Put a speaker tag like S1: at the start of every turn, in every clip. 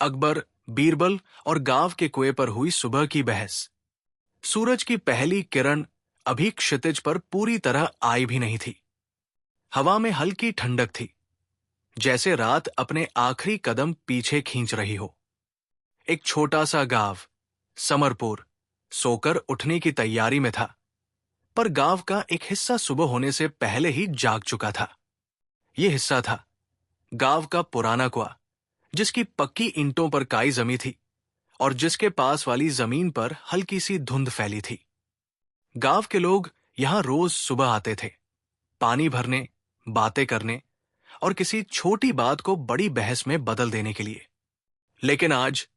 S1: अकबर, बीरबल और गांव के कुएं पर हुई सुबह की बहस। सूरज की पहली किरण अभी क्षितिज पर पूरी तरह आई भी नहीं थी। हवा में हल्की ठंडक थी, जैसे रात अपने आखिरी कदम पीछे खींच रही हो। एक छोटा सा गांव, समरपुर, सोकर उठने की तैयारी में था, पर गांव का एक हिस्सा सुबह होने से पहले ही जाग चुका था। यह हिस्सा था गांव का पुराना कुआं, जिसकी पक्की ईंटों पर काई जमी थी और जिसके पास वाली जमीन पर हल्की सी धुंध फैली थी। गांव के लोग यहां रोज सुबह आते थे, पानी भरने, बातें करने और किसी छोटी बात को बड़ी बहस में बदल देने के लिए। लेकिन आज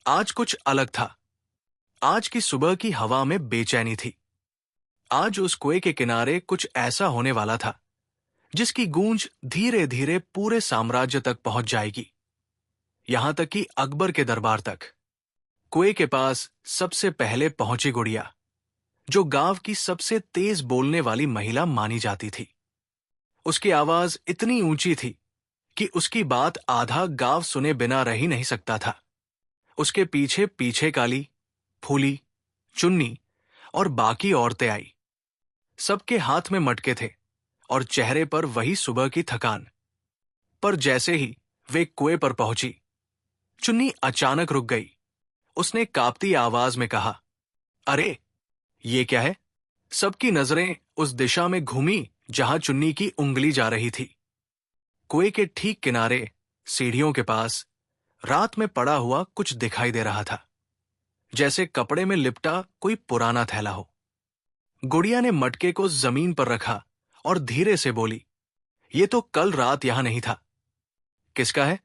S1: आज कुछ अलग था। आज की सुबह की हवा में बेचैनी थी। आज उस कुएं के किनारे कुछ ऐसा होने वाला था जिसकी गूंज धीरे धीरे पूरे साम्राज्य तक पहुंच जाएगी, यहां तक कि अकबर के दरबार तक। कुएं के पास सबसे पहले पहुंची गुड़िया, जो गांव की सबसे तेज बोलने वाली महिला मानी जाती थी। उसकी आवाज इतनी ऊंची थी कि उसकी बात आधा गांव सुने बिना रह ही नहीं सकता था। उसके पीछे पीछे काली, फूली, चुन्नी और बाकी औरतें आई। सबके हाथ में मटके थे और चेहरे पर वही सुबह की थकान। पर जैसे ही वे कुएं पर पहुंची, चुन्नी अचानक रुक गई। उसने कांपती आवाज में कहा, अरे, ये क्या है? सबकी नजरें उस दिशा में घूमी जहां चुन्नी की उंगली जा रही थी। कुएं के ठीक किनारे, सीढ़ियों के पास, रात में पड़ा हुआ कुछ दिखाई दे रहा था, जैसे कपड़े में लिपटा कोई पुराना थैला हो। गुड़िया ने मटके को जमीन पर रखा और धीरे से बोली, ये तो कल रात यहां नहीं था। किसका है?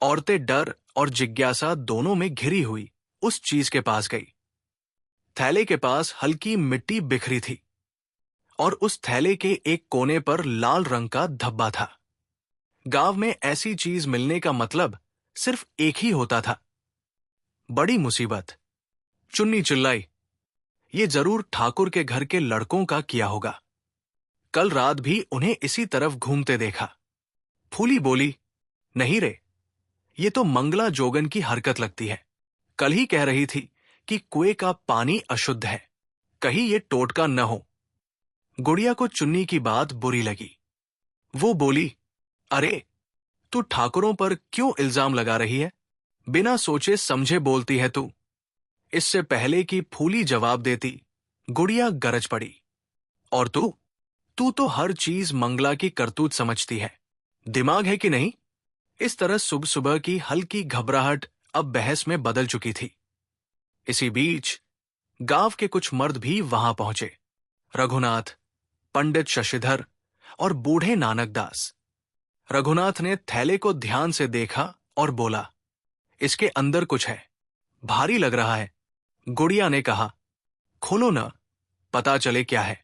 S1: औरतें डर और जिज्ञासा दोनों में घिरी हुई उस चीज के पास गई। थैले के पास हल्की मिट्टी बिखरी थी और उस थैले के एक कोने पर लाल रंग का धब्बा था। गांव में ऐसी चीज मिलने का मतलब सिर्फ एक ही होता था, बड़ी मुसीबत। चुन्नी चिल्लाई, ये जरूर ठाकुर के घर के लड़कों का किया होगा। कल रात भी उन्हें इसी तरफ घूमते देखा। फूली बोली, नहीं रे, ये तो मंगला जोगन की हरकत लगती है। कल ही कह रही थी कि कुएं का पानी अशुद्ध है, कहीं ये टोटका न हो। गुड़िया को चुन्नी की बात बुरी लगी। वो बोली, अरे, तू ठाकुरों पर क्यों इल्जाम लगा रही है? बिना सोचे समझे बोलती है तू। इससे पहले कि फूली जवाब देती, गुड़िया गरज पड़ी, और तू तू तो हर चीज मंगला की करतूत समझती है। दिमाग है कि नहीं? इस तरह सुबह सुबह की हल्की घबराहट अब बहस में बदल चुकी थी। इसी बीच गांव के कुछ मर्द भी वहां पहुंचे। रघुनाथ, पंडित शशिधर और बूढ़े नानक दास। रघुनाथ ने थैले को ध्यान से देखा और बोला, इसके अंदर कुछ है, भारी लग रहा है। गुड़िया ने कहा, खोलो ना, पता चले क्या है।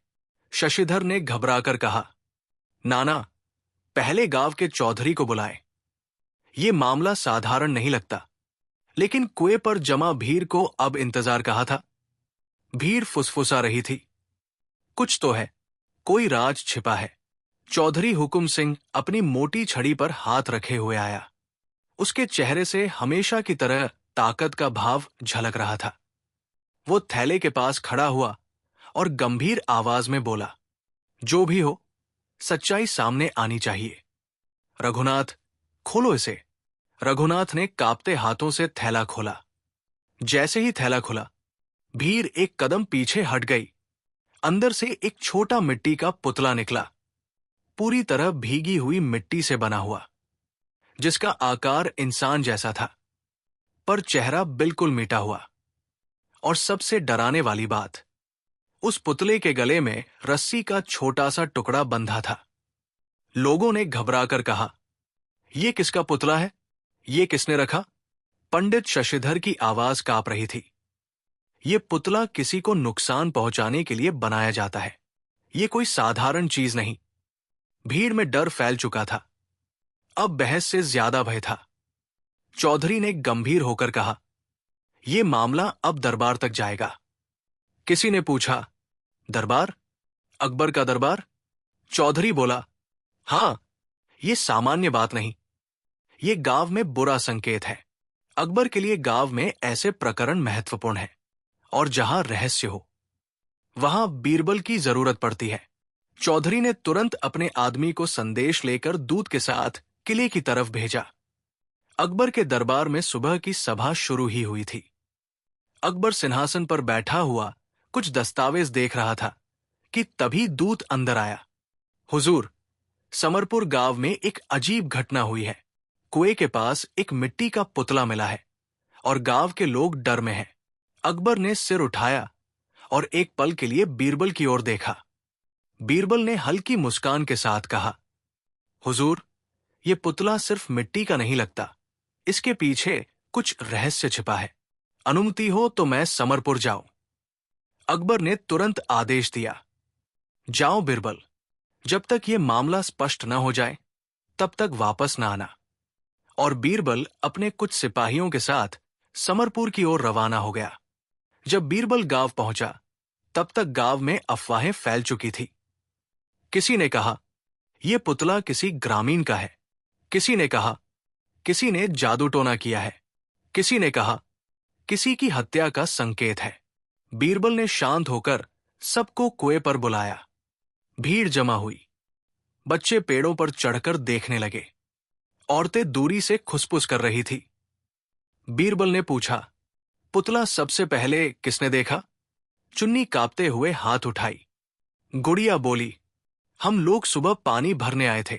S1: शशिधर ने घबराकर कहा, नाना, पहले गांव के चौधरी को बुलाए। ये मामला साधारण नहीं लगता। लेकिन कुएं पर जमा भीड़ को अब इंतजार कहा था। भीड़ फुसफुसा रही थी, कुछ तो है, कोई राज छिपा है। चौधरी हुकुम सिंह अपनी मोटी छड़ी पर हाथ रखे हुए आया। उसके चेहरे से हमेशा की तरह ताकत का भाव झलक रहा था। वो थैले के पास खड़ा हुआ और गंभीर आवाज में बोला, जो भी हो, सच्चाई सामने आनी चाहिए। रघुनाथ, खोलो इसे। रघुनाथ ने कांपते हाथों से थैला खोला। जैसे ही थैला खुला, भीड़ एक कदम पीछे हट गई। अंदर से एक छोटा मिट्टी का पुतला निकला, पूरी तरह भीगी हुई मिट्टी से बना हुआ, जिसका आकार इंसान जैसा था, पर चेहरा बिल्कुल मिटा हुआ। और सबसे डराने वाली बात, उस पुतले के गले में रस्सी का छोटा सा टुकड़ा बंधा था। लोगों ने घबराकर कहा, यह किसका पुतला है? ये किसने रखा? पंडित शशिधर की आवाज कांप रही थी। यह पुतला किसी को नुकसान पहुंचाने के लिए बनाया जाता है, यह कोई साधारण चीज नहीं। भीड़ में डर फैल चुका था। अब बहस से ज्यादा भय था। चौधरी ने गंभीर होकर कहा, यह मामला अब दरबार तक जाएगा। किसी ने पूछा, दरबार? अकबर का दरबार? चौधरी बोला, हां, यह सामान्य बात नहीं, यह गांव में बुरा संकेत है। अकबर के लिए गांव में ऐसे प्रकरण महत्वपूर्ण हैं, और जहां रहस्य हो वहां बीरबल की जरूरत पड़ती है। चौधरी ने तुरंत अपने आदमी को संदेश लेकर दूत के साथ किले की तरफ भेजा। अकबर के दरबार में सुबह की सभा शुरू ही हुई थी। अकबर सिंहासन पर बैठा हुआ कुछ दस्तावेज देख रहा था कि तभी दूत अंदर आया। हुजूर, समरपुर गांव में एक अजीब घटना हुई है। कुएं के पास एक मिट्टी का पुतला मिला है और गांव के लोग डर में हैं। अकबर ने सिर उठाया और एक पल के लिए बीरबल की ओर देखा। बीरबल ने हल्की मुस्कान के साथ कहा, हुजूर, ये पुतला सिर्फ मिट्टी का नहीं लगता, इसके पीछे कुछ रहस्य छिपा है। अनुमति हो तो मैं समरपुर जाऊं। अकबर ने तुरंत आदेश दिया, जाओ बीरबल, जब तक ये मामला स्पष्ट न हो जाए तब तक वापस न आना। और बीरबल अपने कुछ सिपाहियों के साथ समरपुर की ओर रवाना हो गया। जब बीरबल गांव पहुंचा तब तक गांव में अफवाहें फैल चुकी थी। किसी ने कहा यह पुतला किसी ग्रामीण का है, किसी ने कहा किसी ने जादू टोना किया है, किसी ने कहा किसी की हत्या का संकेत है। बीरबल ने शांत होकर सबको कुएं पर बुलाया। भीड़ जमा हुई। बच्चे पेड़ों पर चढ़कर देखने लगे। औरतें दूरी से खुसपुस कर रही थी। बीरबल ने पूछा, पुतला सबसे पहले किसने देखा? चुन्नी कांपते हुए हाथ उठाई। गुड़िया बोली, हम लोग सुबह पानी भरने आए थे,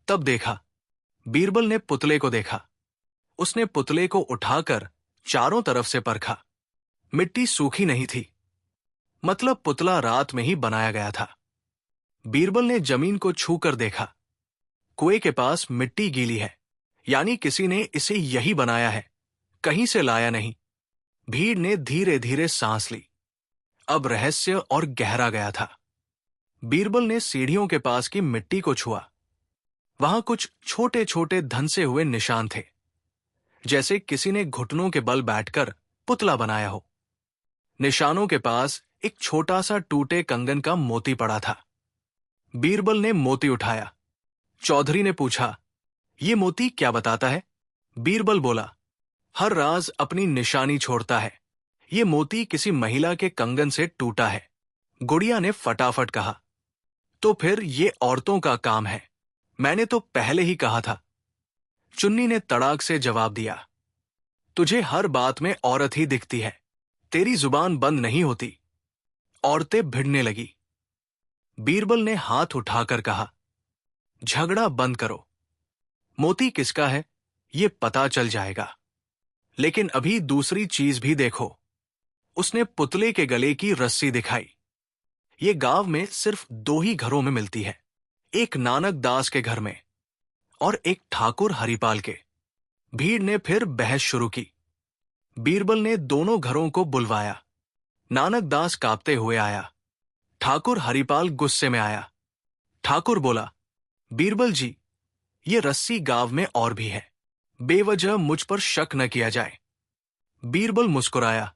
S1: तब देखा। बीरबल ने पुतले को देखा। उसने पुतले को उठाकर चारों तरफ से परखा। मिट्टी सूखी नहीं थी, मतलब पुतला रात में ही बनाया गया था। बीरबल ने जमीन को छूकर देखा। कुएं के पास मिट्टी गीली है, यानी किसी ने इसे यही बनाया है, कहीं से लाया नहीं। भीड़ ने धीरे धीरे सांस ली। अब रहस्य और गहरा गया था। बीरबल ने सीढ़ियों के पास की मिट्टी को छुआ। वहां कुछ छोटे छोटे धंसे हुए निशान थे, जैसे किसी ने घुटनों के बल बैठकर पुतला बनाया हो। निशानों के पास एक छोटा सा टूटे कंगन का मोती पड़ा था। बीरबल ने मोती उठाया। चौधरी ने पूछा, ये मोती क्या बताता है? बीरबल बोला, हर राज अपनी निशानी छोड़ता है। ये मोती किसी महिला के कंगन से टूटा है। गुड़िया ने फटाफट कहा, तो फिर ये औरतों का काम है, मैंने तो पहले ही कहा था। चुन्नी ने तड़ाक से जवाब दिया, तुझे हर बात में औरत ही दिखती है, तेरी जुबान बंद नहीं होती। औरतें भिड़ने लगी। बीरबल ने हाथ उठाकर कहा, झगड़ा बंद करो। मोती किसका है ये पता चल जाएगा, लेकिन अभी दूसरी चीज भी देखो। उसने पुतले के गले की रस्सी दिखाई। ये गांव में सिर्फ दो ही घरों में मिलती है, एक नानक दास के घर में और एक ठाकुर हरिपाल के। भीड़ ने फिर बहस शुरू की। बीरबल ने दोनों घरों को बुलवाया। नानक दास कांपते हुए आया। ठाकुर हरिपाल गुस्से में आया। ठाकुर बोला, बीरबल जी, ये रस्सी गांव में और भी है, बेवजह मुझ पर शक न किया जाए। बीरबल मुस्कुराया,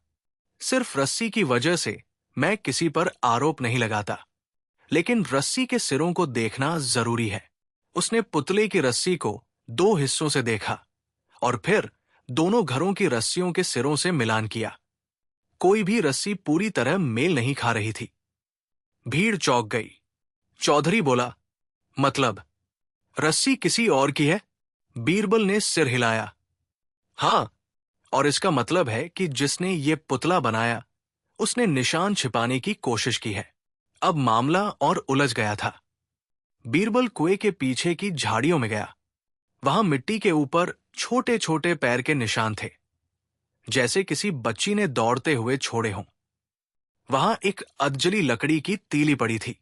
S1: सिर्फ रस्सी की वजह से मैं किसी पर आरोप नहीं लगाता, लेकिन रस्सी के सिरों को देखना जरूरी है। उसने पुतले की रस्सी को दो हिस्सों से देखा और फिर दोनों घरों की रस्सियों के सिरों से मिलान किया। कोई भी रस्सी पूरी तरह मेल नहीं खा रही थी। भीड़ चौंक गई। चौधरी बोला, मतलब रस्सी किसी और की है? बीरबल ने सिर हिलाया। हां, और इसका मतलब है कि जिसने ये पुतला बनाया उसने निशान छिपाने की कोशिश की है। अब मामला और उलझ गया था। बीरबल कुएं के पीछे की झाड़ियों में गया। वहां मिट्टी के ऊपर छोटे छोटे पैर के निशान थे, जैसे किसी बच्ची ने दौड़ते हुए छोड़े हों। वहां एक अधजली लकड़ी की तीली पड़ी थी।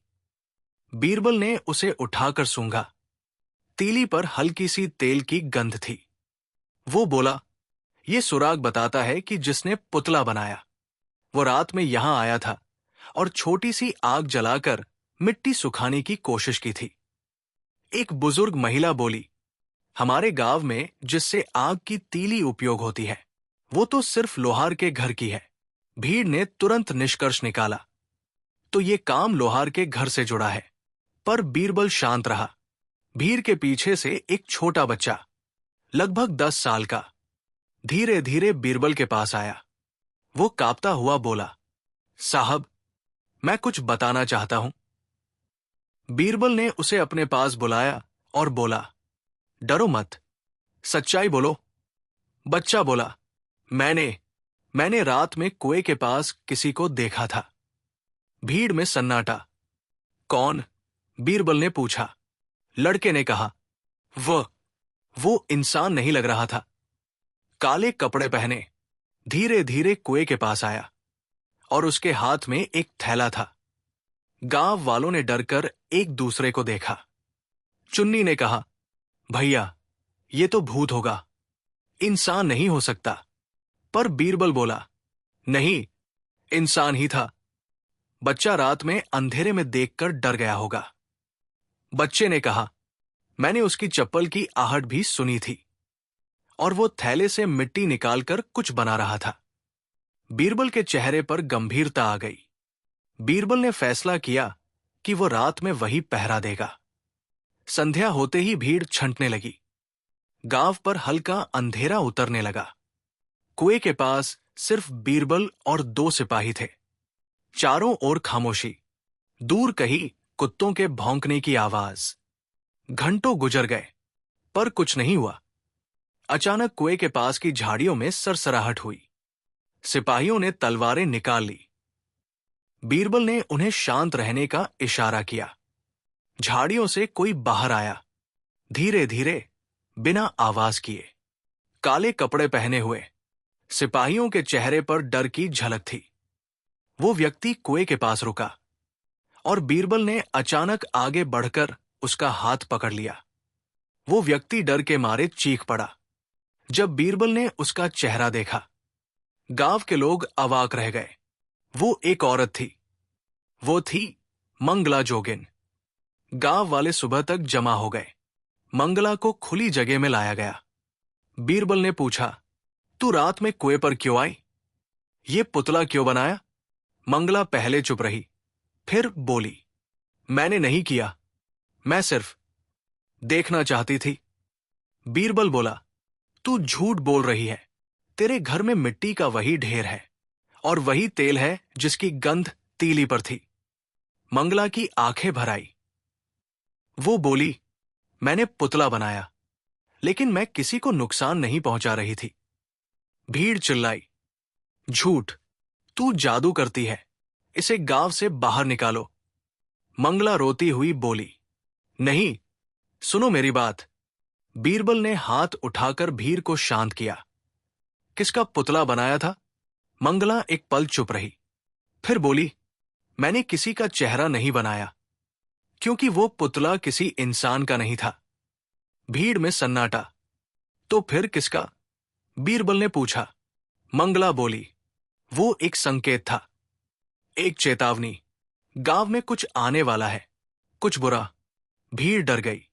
S1: बीरबल ने उसे उठाकर सूंघा। तीली पर हल्की सी तेल की गंध थी। वो बोला, ये सुराग बताता है कि जिसने पुतला बनाया वो रात में यहां आया था और छोटी सी आग जलाकर मिट्टी सुखाने की कोशिश की थी। एक बुजुर्ग महिला बोली, हमारे गांव में जिससे आग की तीली उपयोग होती है वो तो सिर्फ लोहार के घर की है। भीड़ ने तुरंत निष्कर्ष निकाला, तो ये काम लोहार के घर से जुड़ा है। पर बीरबल शांत रहा। भीड़ के पीछे से एक छोटा बच्चा, लगभग 10 साल का, धीरे धीरे बीरबल के पास आया। वो कांपता हुआ बोला, साहब, मैं कुछ बताना चाहता हूं। बीरबल ने उसे अपने पास बुलाया और बोला, डरो मत, सच्चाई बोलो। बच्चा बोला, मैंने मैंने रात में कुएं के पास किसी को देखा था। भीड़ में सन्नाटा। कौन? बीरबल ने पूछा। लड़के ने कहा, वो इंसान नहीं लग रहा था। काले कपड़े पहने, धीरे धीरे कुएं के पास आया और उसके हाथ में एक थैला था। गांव वालों ने डरकर एक दूसरे को देखा। चुन्नी ने कहा, भैया, ये तो भूत होगा, इंसान नहीं हो सकता। पर बीरबल बोला, नहीं, इंसान ही था। बच्चा रात में अंधेरे में देखकर डर गया होगा। बच्चे ने कहा, मैंने उसकी चप्पल की आहट भी सुनी थी और वो थैले से मिट्टी निकालकर कुछ बना रहा था। बीरबल के चेहरे पर गंभीरता आ गई। बीरबल ने फैसला किया कि वो रात में वही पहरा देगा। संध्या होते ही भीड़ छंटने लगी। गांव पर हल्का अंधेरा उतरने लगा। कुएं के पास सिर्फ बीरबल और 2 सिपाही थे। चारों ओर खामोशी, दूर कहीं कुत्तों के भौंकने की आवाज। घंटों गुजर गए, पर कुछ नहीं हुआ। अचानक कुएं के पास की झाड़ियों में सरसराहट हुई। सिपाहियों ने तलवारें निकाल ली। बीरबल ने उन्हें शांत रहने का इशारा किया। झाड़ियों से कोई बाहर आया, धीरे धीरे, बिना आवाज किए। काले कपड़े पहने हुए, सिपाहियों के चेहरे पर डर की झलक थी। वो व्यक्ति कुएं के पास रुका और बीरबल ने अचानक आगे बढ़कर उसका हाथ पकड़ लिया। वो व्यक्ति डर के मारे चीख पड़ा। जब बीरबल ने उसका चेहरा देखा, गांव के लोग अवाक रह गए। वो एक औरत थी। वो थी मंगला जोगिन। गांव वाले सुबह तक जमा हो गए। मंगला को खुली जगह में लाया गया। बीरबल ने पूछा, तू रात में कुएं पर क्यों आई? ये पुतला क्यों बनाया? मंगला पहले चुप रही, फिर बोली, मैंने नहीं किया, मैं सिर्फ देखना चाहती थी। बीरबल बोला, तू झूठ बोल रही है। तेरे घर में मिट्टी का वही ढेर है और वही तेल है जिसकी गंध तीली पर थी। मंगला की आंखें भर आई। वो बोली, मैंने पुतला बनाया, लेकिन मैं किसी को नुकसान नहीं पहुंचा रही थी। भीड़ चिल्लाई, झूठ, तू जादू करती है, इसे गांव से बाहर निकालो। मंगला रोती हुई बोली, नहीं, सुनो मेरी बात। बीरबल ने हाथ उठाकर भीड़ को शांत किया। किसका पुतला बनाया था? मंगला एक पल चुप रही, फिर बोली, मैंने किसी का चेहरा नहीं बनाया, क्योंकि वो पुतला किसी इंसान का नहीं था। भीड़ में सन्नाटा। तो फिर किसका? बीरबल ने पूछा। मंगला बोली, वो एक संकेत था, एक चेतावनी। गांव में कुछ आने वाला है, कुछ बुरा। भीड़ डर गई।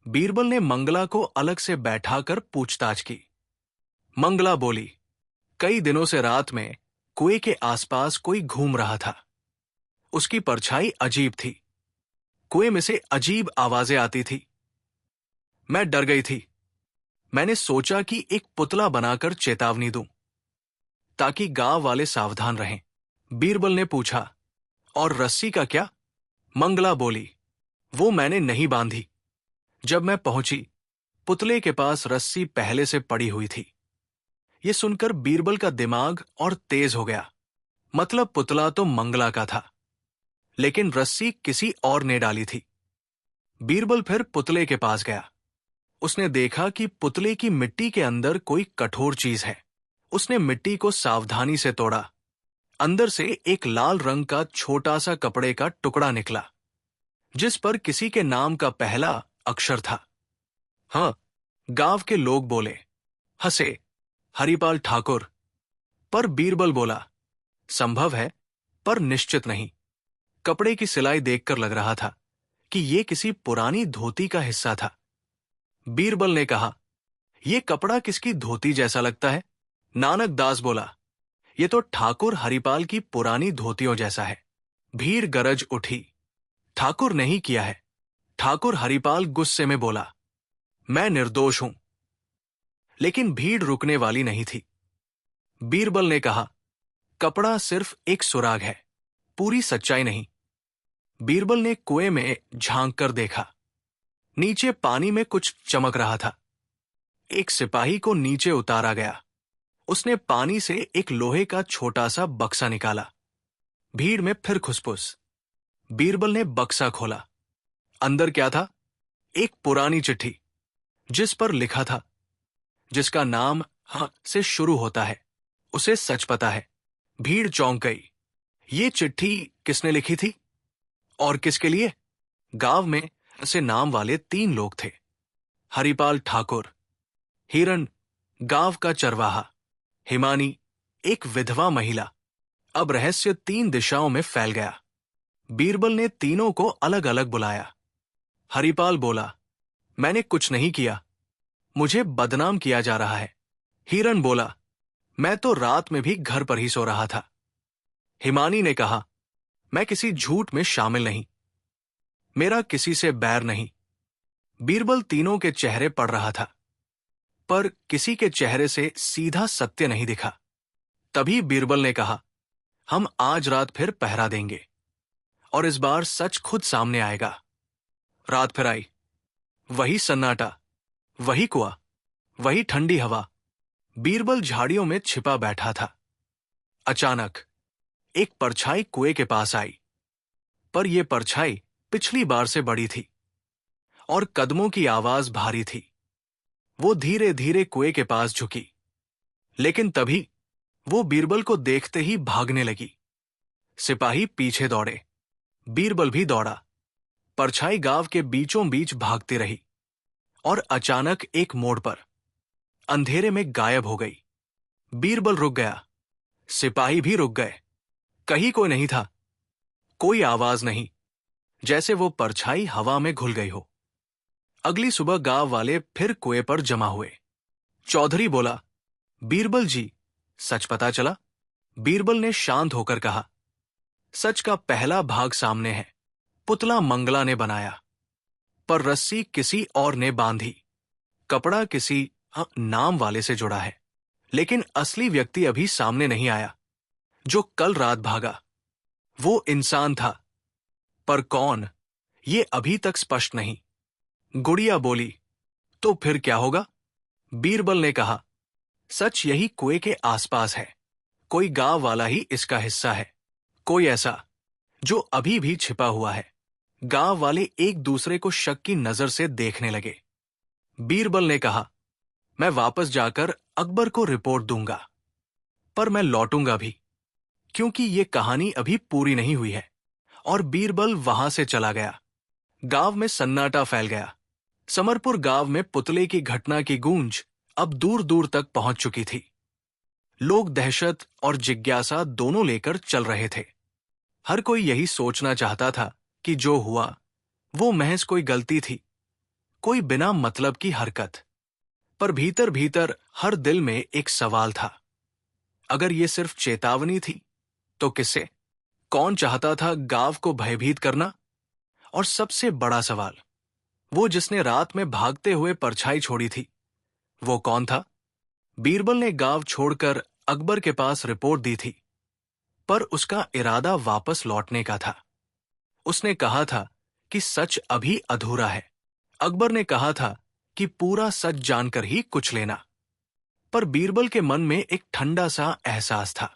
S1: बीरबल ने मंगला को अलग से बैठाकर पूछताछ की। मंगला बोली, कई दिनों से रात में कुएं के आसपास कोई घूम रहा था। उसकी परछाई अजीब थी। कुएं में से अजीब आवाजें आती थी। मैं डर गई थी। मैंने सोचा कि एक पुतला बनाकर चेतावनी दूं, ताकि गांव वाले सावधान रहें। बीरबल ने पूछा, और रस्सी का क्या? मंगला बोली, वो मैंने नहीं बांधी। जब मैं पहुंची, पुतले के पास रस्सी पहले से पड़ी हुई थी। ये सुनकर बीरबल का दिमाग और तेज हो गया। मतलब पुतला तो मंगला का था, लेकिन रस्सी किसी और ने डाली थी। बीरबल फिर पुतले के पास गया। उसने देखा कि पुतले की मिट्टी के अंदर कोई कठोर चीज है। उसने मिट्टी को सावधानी से तोड़ा। अंदर से एक लाल रंग का छोटा सा कपड़े का टुकड़ा निकला, जिस पर किसी के नाम का पहला अक्षर था। हाँ, गांव के लोग बोले, हंसे, हरिपाल ठाकुर। पर बीरबल बोला, संभव है, पर निश्चित नहीं। कपड़े की सिलाई देखकर लग रहा था कि यह किसी पुरानी धोती का हिस्सा था। बीरबल ने कहा, यह कपड़ा किसकी धोती जैसा लगता है? नानक दास बोला, यह तो ठाकुर हरिपाल की पुरानी धोतियों जैसा है। भीड़ गरज उठी। ठाकुर नहीं किया है। ठाकुर हरिपाल गुस्से में बोला, मैं निर्दोष हूं। लेकिन भीड़ रुकने वाली नहीं थी। बीरबल ने कहा, कपड़ा सिर्फ एक सुराग है, पूरी सच्चाई नहीं। बीरबल ने कुएं में झांक कर देखा। नीचे पानी में कुछ चमक रहा था। एक सिपाही को नीचे उतारा गया। उसने पानी से एक लोहे का छोटा सा बक्सा निकाला। भीड़ में फिर खुसपुस। बीरबल ने बक्सा खोला। अंदर क्या था? एक पुरानी चिट्ठी, जिस पर लिखा था, जिसका नाम हाँ से शुरू होता है, उसे सच पता है। भीड़ चौंक गई। ये चिट्ठी किसने लिखी थी और किसके लिए? गांव में ऐसे नाम वाले 3 लोग थे। हरिपाल ठाकुर, हिरण गांव का चरवाहा, हिमानी एक विधवा महिला। अब रहस्य 3 दिशाओं में फैल गया। बीरबल ने तीनों को अलग अलग बुलाया। हरिपाल बोला, मैंने कुछ नहीं किया, मुझे बदनाम किया जा रहा है। हिरण बोला, मैं तो रात में भी घर पर ही सो रहा था। हिमानी ने कहा, मैं किसी झूठ में शामिल नहीं, मेरा किसी से बैर नहीं। बीरबल तीनों के चेहरे पढ़ रहा था, पर किसी के चेहरे से सीधा सत्य नहीं दिखा। तभी बीरबल ने कहा, हम आज रात फिर पहरा देंगे और इस बार सच खुद सामने आएगा। रात फिर आई। वही सन्नाटा, वही कुआं, वही ठंडी हवा। बीरबल झाड़ियों में छिपा बैठा था। अचानक एक परछाई कुएं के पास आई, पर यह परछाई पिछली बार से बड़ी थी और कदमों की आवाज भारी थी। वो धीरे धीरे कुएं के पास झुकी, लेकिन तभी वो बीरबल को देखते ही भागने लगी। सिपाही पीछे दौड़े, बीरबल भी दौड़ा। परछाई गांव के बीचों बीच भागती रही और अचानक एक मोड़ पर अंधेरे में गायब हो गई। बीरबल रुक गया, सिपाही भी रुक गए। कहीं कोई नहीं था, कोई आवाज नहीं, जैसे वो परछाई हवा में घुल गई हो। अगली सुबह गांव वाले फिर कुएं पर जमा हुए। चौधरी बोला, बीरबल जी, सच पता चला? बीरबल ने शांत होकर कहा, सच का पहला भाग सामने है। पुतला मंगला ने बनाया, पर रस्सी किसी और ने बांधी। कपड़ा किसी नाम वाले से जुड़ा है, लेकिन असली व्यक्ति अभी सामने नहीं आया। जो कल रात भागा वो इंसान था, पर कौन, ये अभी तक स्पष्ट नहीं। गुड़िया बोली, तो फिर क्या होगा? बीरबल ने कहा, सच यही कुएं के आसपास है। कोई गांव वाला ही इसका हिस्सा है, कोई ऐसा जो अभी भी छिपा हुआ है। गांव वाले एक दूसरे को शक की नजर से देखने लगे। बीरबल ने कहा, मैं वापस जाकर अकबर को रिपोर्ट दूंगा, पर मैं लौटूंगा भी, क्योंकि ये कहानी अभी पूरी नहीं हुई है। और बीरबल वहां से चला गया। गांव में सन्नाटा फैल गया। समरपुर गांव में पुतले की घटना की गूंज अब दूर दूर तक पहुंच चुकी थी। लोग दहशत और जिज्ञासा दोनों लेकर चल रहे थे। हर कोई यही सोचना चाहता था कि जो हुआ वो महज कोई गलती थी, कोई बिना मतलब की हरकत। पर भीतर भीतर हर दिल में एक सवाल था, अगर ये सिर्फ चेतावनी थी तो किसे, कौन चाहता था गांव को भयभीत करना? और सबसे बड़ा सवाल, वो जिसने रात में भागते हुए परछाई छोड़ी थी, वो कौन था? बीरबल ने गांव छोड़कर अकबर के पास रिपोर्ट दी थी, पर उसका इरादा वापस लौटने का था। उसने कहा था कि सच अभी अधूरा है। अकबर ने कहा था कि पूरा सच जानकर ही कुछ लेना। पर बीरबल के मन में एक ठंडा सा एहसास था,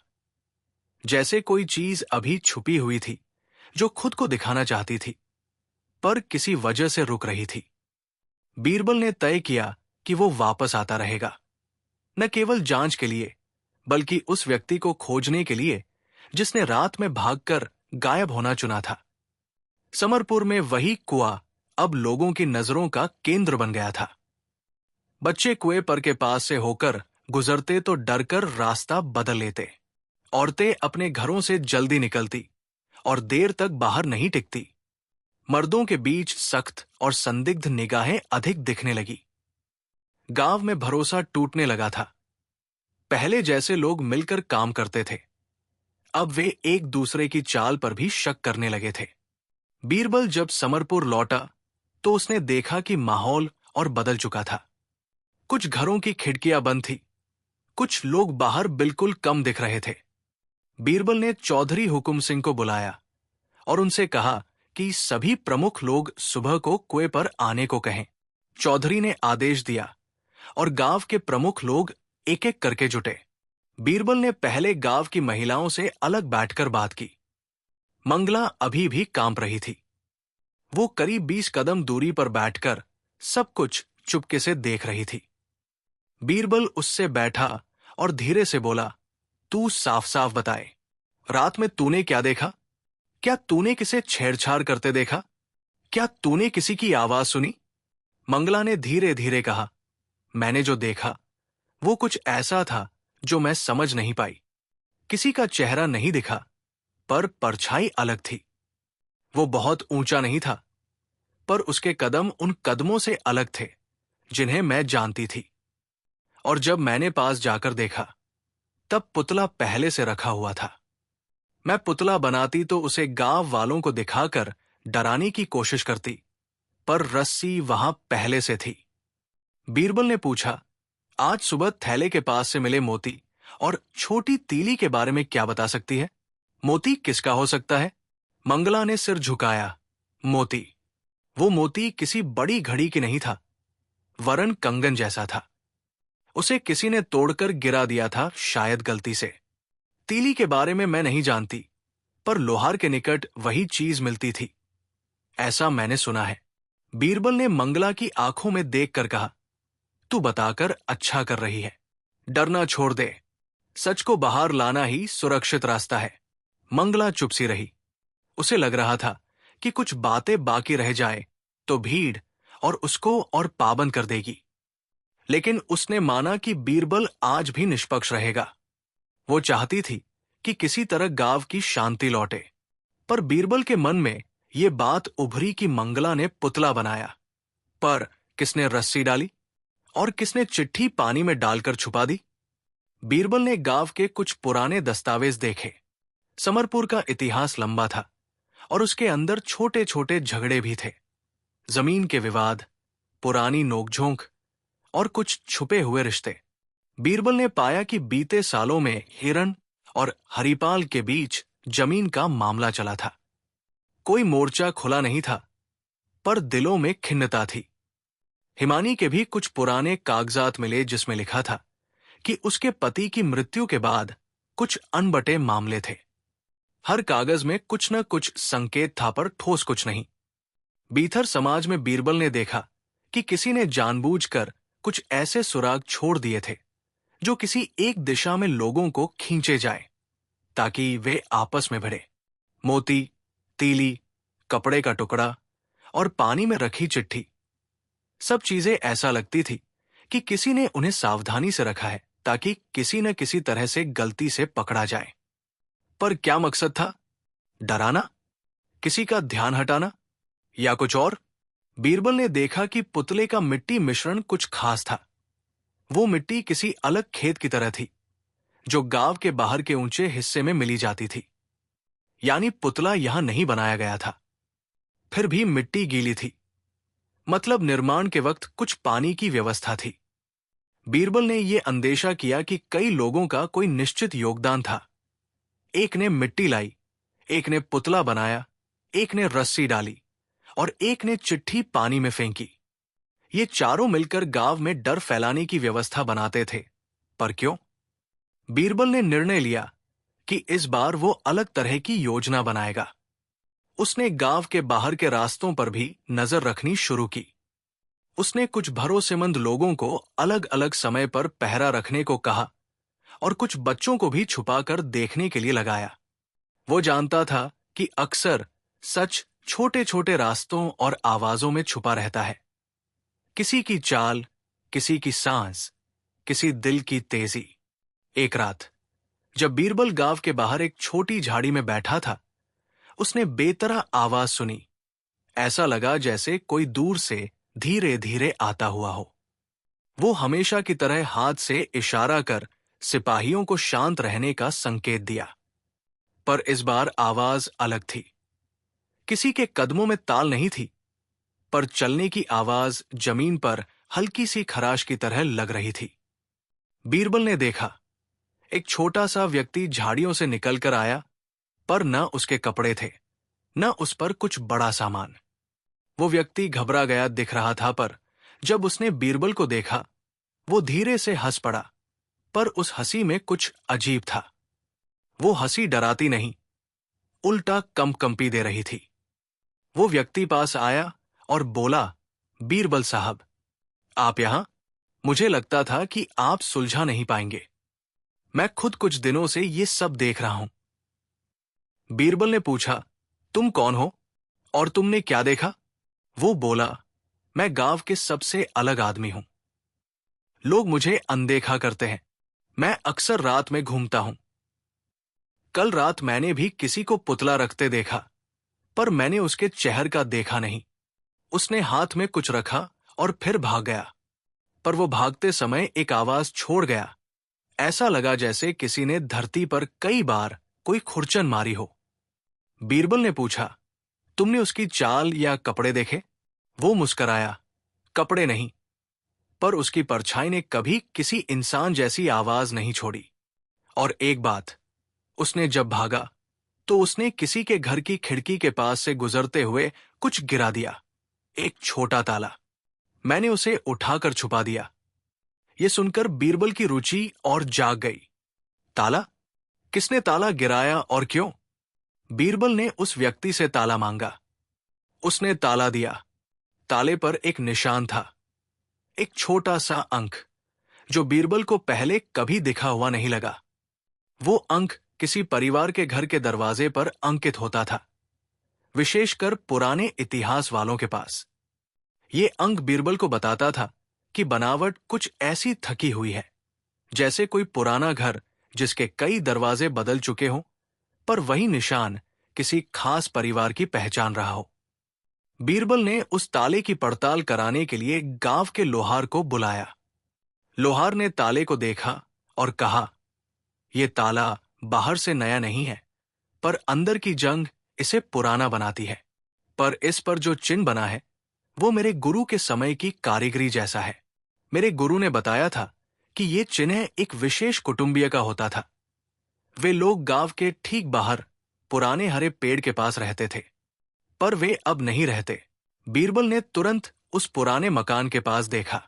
S1: जैसे कोई चीज अभी छुपी हुई थी जो खुद को दिखाना चाहती थी, पर किसी वजह से रुक रही थी। बीरबल ने तय किया कि वो वापस आता रहेगा, न केवल जांच के लिए, बल्कि उस व्यक्ति को खोजने के लिए जिसने रात में भागकर गायब होना चुना था। समरपुर में वही कुआं अब लोगों की नजरों का केंद्र बन गया था। बच्चे कुएं पर के पास से होकर गुजरते तो डरकर रास्ता बदल लेते। औरतें अपने घरों से जल्दी निकलती और देर तक बाहर नहीं टिकती। मर्दों के बीच सख्त और संदिग्ध निगाहें अधिक दिखने लगी। गांव में भरोसा टूटने लगा था। पहले जैसे लोग मिलकर काम करते थे, अब वे एक दूसरे की चाल पर भी शक करने लगे थे। बीरबल जब समरपुर लौटा तो उसने देखा कि माहौल और बदल चुका था। कुछ घरों की खिड़कियां बंद थी, कुछ लोग बाहर बिल्कुल कम दिख रहे थे। बीरबल ने चौधरी हुकुम सिंह को बुलाया और उनसे कहा कि सभी प्रमुख लोग सुबह को कुएं पर आने को कहें। चौधरी ने आदेश दिया और गांव के प्रमुख लोग एक एक करके जुटे। बीरबल ने पहले गांव की महिलाओं से अलग बैठकर बात की। मंगला अभी भी कांप रही थी। वो करीब 20 कदम दूरी पर बैठकर सब कुछ चुपके से देख रही थी। बीरबल उससे बैठा और धीरे से बोला, तू साफ साफ बताए, रात में तूने क्या देखा? क्या तूने किसे छेड़छाड़ करते देखा? क्या तूने किसी की आवाज सुनी? मंगला ने धीरे धीरे कहा, मैंने जो देखा वो कुछ ऐसा था जो मैं समझ नहीं पाई। किसी का चेहरा नहीं दिखा, पर परछाई अलग थी। वो बहुत ऊंचा नहीं था, पर उसके कदम उन कदमों से अलग थे जिन्हें मैं जानती थी। और जब मैंने पास जाकर देखा, तब पुतला पहले से रखा हुआ था। मैं पुतला बनाती तो उसे गांव वालों को दिखाकर डराने की कोशिश करती, पर रस्सी वहां पहले से थी। बीरबल ने पूछा, आज सुबह थैले के पास से मिले मोती और छोटी तीली के बारे में क्या बता सकती है? मोती किसका हो सकता है? मंगला ने सिर झुकाया। मोती, वो मोती किसी बड़ी घड़ी की नहीं था, वरन कंगन जैसा था। उसे किसी ने तोड़कर गिरा दिया था, शायद गलती से। तीली के बारे में मैं नहीं जानती, पर लोहार के निकट वही चीज मिलती थी, ऐसा मैंने सुना है। बीरबल ने मंगला की आंखों में देखकर कहा, तू बताकर अच्छा कर रही है, डरना छोड़ दे। सच को बाहर लाना ही सुरक्षित रास्ता है। मंगला चुप सी रही। उसे लग रहा था कि कुछ बातें बाकी रह जाए तो भीड़ और उसको और पाबंद कर देगी। लेकिन उसने माना कि बीरबल आज भी निष्पक्ष रहेगा। वो चाहती थी कि किसी तरह गांव की शांति लौटे, पर बीरबल के मन में ये बात उभरी कि मंगला ने पुतला बनाया, पर किसने रस्सी डाली और किसने चिट्ठी पानी में डालकर छुपा दी? बीरबल ने गांव के कुछ पुराने दस्तावेज देखे। समरपुर का इतिहास लंबा था और उसके अंदर छोटे छोटे झगड़े भी थे। जमीन के विवाद, पुरानी नोकझोंक और कुछ छुपे हुए रिश्ते। बीरबल ने पाया कि बीते सालों में हिरण और हरिपाल के बीच जमीन का मामला चला था। कोई मोर्चा खुला नहीं था, पर दिलों में खिन्नता थी। हिमानी के भी कुछ पुराने कागजात मिले जिसमें लिखा था कि उसके पति की मृत्यु के बाद कुछ अनबटे मामले थे। हर कागज में कुछ न कुछ संकेत था, पर ठोस कुछ नहीं। बीथर समाज में बीरबल ने देखा कि किसी ने जानबूझकर कुछ ऐसे सुराग छोड़ दिए थे जो किसी एक दिशा में लोगों को खींचे जाए ताकि वे आपस में भिड़े। मोती, तीली, कपड़े का टुकड़ा और पानी में रखी चिट्ठी, सब चीजें ऐसा लगती थी कि किसी ने उन्हें सावधानी से रखा है ताकि किसी न किसी तरह से गलती से पकड़ा जाए। पर क्या मकसद था? डराना, किसी का ध्यान हटाना, या कुछ और? बीरबल ने देखा कि पुतले का मिट्टी मिश्रण कुछ खास था। वो मिट्टी किसी अलग खेत की तरह थी जो गांव के बाहर के ऊंचे हिस्से में मिली जाती थी। यानी पुतला यहां नहीं बनाया गया था। फिर भी मिट्टी गीली थी, मतलब निर्माण के वक्त कुछ पानी की व्यवस्था थी। बीरबल ने यह अंदेशा किया कि कई लोगों का कोई निश्चित योगदान था। एक ने मिट्टी लाई, एक ने पुतला बनाया, एक ने रस्सी डाली और एक ने चिट्ठी पानी में फेंकी। ये चारों मिलकर गांव में डर फैलाने की व्यवस्था बनाते थे। पर क्यों? बीरबल ने निर्णय लिया कि इस बार वो अलग तरह की योजना बनाएगा। उसने गांव के बाहर के रास्तों पर भी नजर रखनी शुरू की। उसने कुछ भरोसेमंद लोगों को अलग अलग समय पर पहरा रखने को कहा और कुछ बच्चों को भी छुपाकर देखने के लिए लगाया। वो जानता था कि अक्सर सच छोटे छोटे रास्तों और आवाजों में छुपा रहता है। किसी की चाल, किसी की सांस, किसी दिल की तेजी। एक रात जब बीरबल गांव के बाहर एक छोटी झाड़ी में बैठा था, उसने बेतरह आवाज सुनी। ऐसा लगा जैसे कोई दूर से धीरे धीरे आता हुआ हो। वो हमेशा की तरह हाथ से इशारा कर सिपाहियों को शांत रहने का संकेत दिया, पर इस बार आवाज अलग थी। किसी के कदमों में ताल नहीं थी, पर चलने की आवाज जमीन पर हल्की सी खराश की तरह लग रही थी। बीरबल ने देखा, एक छोटा सा व्यक्ति झाड़ियों से निकलकर आया, पर न उसके कपड़े थे, न उस पर कुछ बड़ा सामान। वो व्यक्ति घबरा गया दिख रहा था, पर जब उसने बीरबल को देखा, वो धीरे से हंस पड़ा, पर उस हंसी में कुछ अजीब था। वो हंसी डराती नहीं, उल्टा कंपी दे रही थी। वो व्यक्ति पास आया और बोला, बीरबल साहब, आप यहां? मुझे लगता था कि आप सुलझा नहीं पाएंगे। मैं खुद कुछ दिनों से ये सब देख रहा हूं। बीरबल ने पूछा, तुम कौन हो और तुमने क्या देखा? वो बोला, मैं गांव के सबसे अलग आदमी हूं। लोग मुझे अनदेखा करते हैं। मैं अक्सर रात में घूमता हूं। कल रात मैंने भी किसी को पुतला रखते देखा, पर मैंने उसके चेहरे का देखा नहीं। उसने हाथ में कुछ रखा और फिर भाग गया, पर वो भागते समय एक आवाज छोड़ गया। ऐसा लगा जैसे किसी ने धरती पर कई बार कोई खुरचन मारी हो। बीरबल ने पूछा, तुमने उसकी चाल या कपड़े देखे? वो मुस्कराया, कपड़े नहीं, पर उसकी परछाई ने कभी किसी इंसान जैसी आवाज नहीं छोड़ी। और एक बात, उसने जब भागा तो उसने किसी के घर की खिड़की के पास से गुजरते हुए कुछ गिरा दिया, एक छोटा ताला। मैंने उसे उठाकर छुपा दिया। ये सुनकर बीरबल की रुचि और जाग गई। ताला? किसने ताला गिराया और क्यों? बीरबल ने उस व्यक्ति से ताला मांगा। उसने ताला दिया। ताले पर एक निशान था, एक छोटा सा अंक, जो बीरबल को पहले कभी दिखा हुआ नहीं लगा। वो अंक किसी परिवार के घर के दरवाजे पर अंकित होता था, विशेषकर पुराने इतिहास वालों के पास। ये अंक बीरबल को बताता था कि बनावट कुछ ऐसी थकी हुई है, जैसे कोई पुराना घर जिसके कई दरवाजे बदल चुके हों, पर वही निशान किसी खास परिवार की पहचान रहा हो। बीरबल ने उस ताले की पड़ताल कराने के लिए गांव के लोहार को बुलाया। लोहार ने ताले को देखा और कहा, यह ताला बाहर से नया नहीं है, पर अंदर की जंग इसे पुराना बनाती है। पर इस पर जो चिन्ह बना है, वो मेरे गुरु के समय की कारीगरी जैसा है। मेरे गुरु ने बताया था कि ये चिन्ह एक विशेष कुटुंबीय का होता था। वे लोग गांव के ठीक बाहर पुराने हरे पेड़ के पास रहते थे, पर वे अब नहीं रहते। बीरबल ने तुरंत उस पुराने मकान के पास देखा।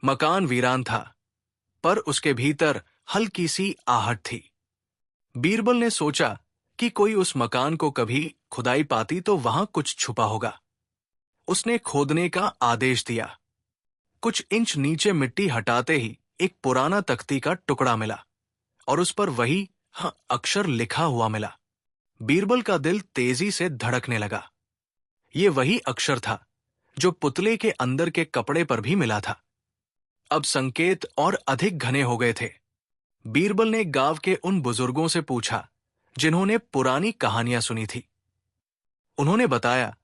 S1: मकान वीरान था, पर उसके भीतर हल्की सी आहट थी। बीरबल ने सोचा कि कोई उस मकान को कभी खुदाई पाती तो वहां कुछ छुपा होगा। उसने खोदने का आदेश दिया। कुछ इंच नीचे मिट्टी हटाते ही एक पुराना तख्ती का टुकड़ा मिला, और उस पर वही अक्षर लिखा हुआ मिला। बीरबल का दिल तेजी से धड़कने लगा। ये वही अक्षर था जो पुतले के अंदर के कपड़े पर भी मिला था। अब संकेत और अधिक घने हो गए थे। बीरबल ने गांव के उन बुजुर्गों से पूछा जिन्होंने पुरानी कहानियां सुनी थी। उन्होंने बताया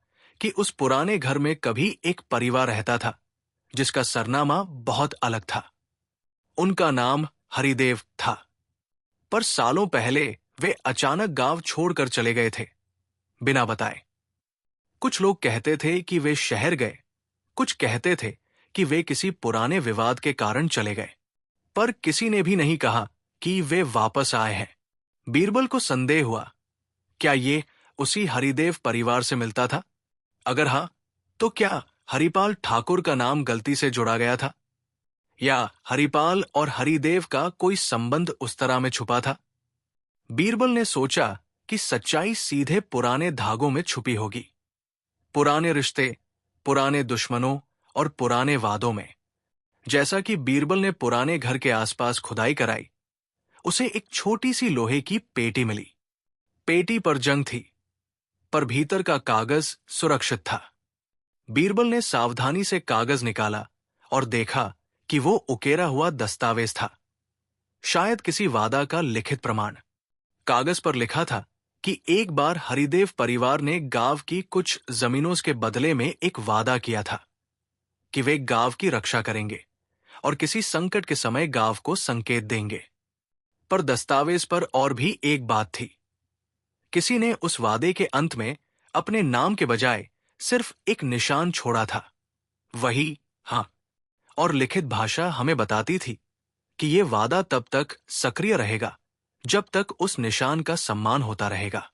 S1: कि उस पुराने घर में कभी एक परिवार रहता था जिसका सरनामा बहुत अलग था। उनका नाम हरिदेव था, पर सालों पहले वे अचानक गांव छोड़कर चले गए थे, बिना बताए। कुछ लोग कहते थे कि वे शहर गए, कुछ कहते थे कि वे किसी पुराने विवाद के कारण चले गए, पर किसी ने भी नहीं कहा कि वे वापस आए हैं। बीरबल को संदेह हुआ, क्या ये उसी हरिदेव परिवार से मिलता था? अगर हां, तो क्या हरिपाल ठाकुर का नाम गलती से जुड़ा गया था, या हरिपाल और हरिदेव का कोई संबंध उस तरह में छुपा था? बीरबल ने सोचा कि सच्चाई सीधे पुराने धागों में छुपी होगी, पुराने रिश्ते, पुराने दुश्मनों और पुराने वादों में। जैसा कि बीरबल ने पुराने घर के आसपास खुदाई कराई, उसे एक छोटी सी लोहे की पेटी मिली। पेटी पर जंग थी, पर भीतर का कागज सुरक्षित था। बीरबल ने सावधानी से कागज निकाला और देखा कि वो उकेरा हुआ दस्तावेज था, शायद किसी वादा का लिखित प्रमाण। कागज पर लिखा था कि एक बार हरिदेव परिवार ने गांव की कुछ जमीनों के बदले में एक वादा किया था कि वे गांव की रक्षा करेंगे और किसी संकट के समय गांव को संकेत देंगे। पर दस्तावेज पर और भी एक बात थी। किसी ने उस वादे के अंत में अपने नाम के बजाय सिर्फ एक निशान छोड़ा था, वही, और लिखित भाषा हमें बताती थी कि ये वादा तब तक सक्रिय रहेगा जब तक उस निशान का सम्मान होता रहेगा।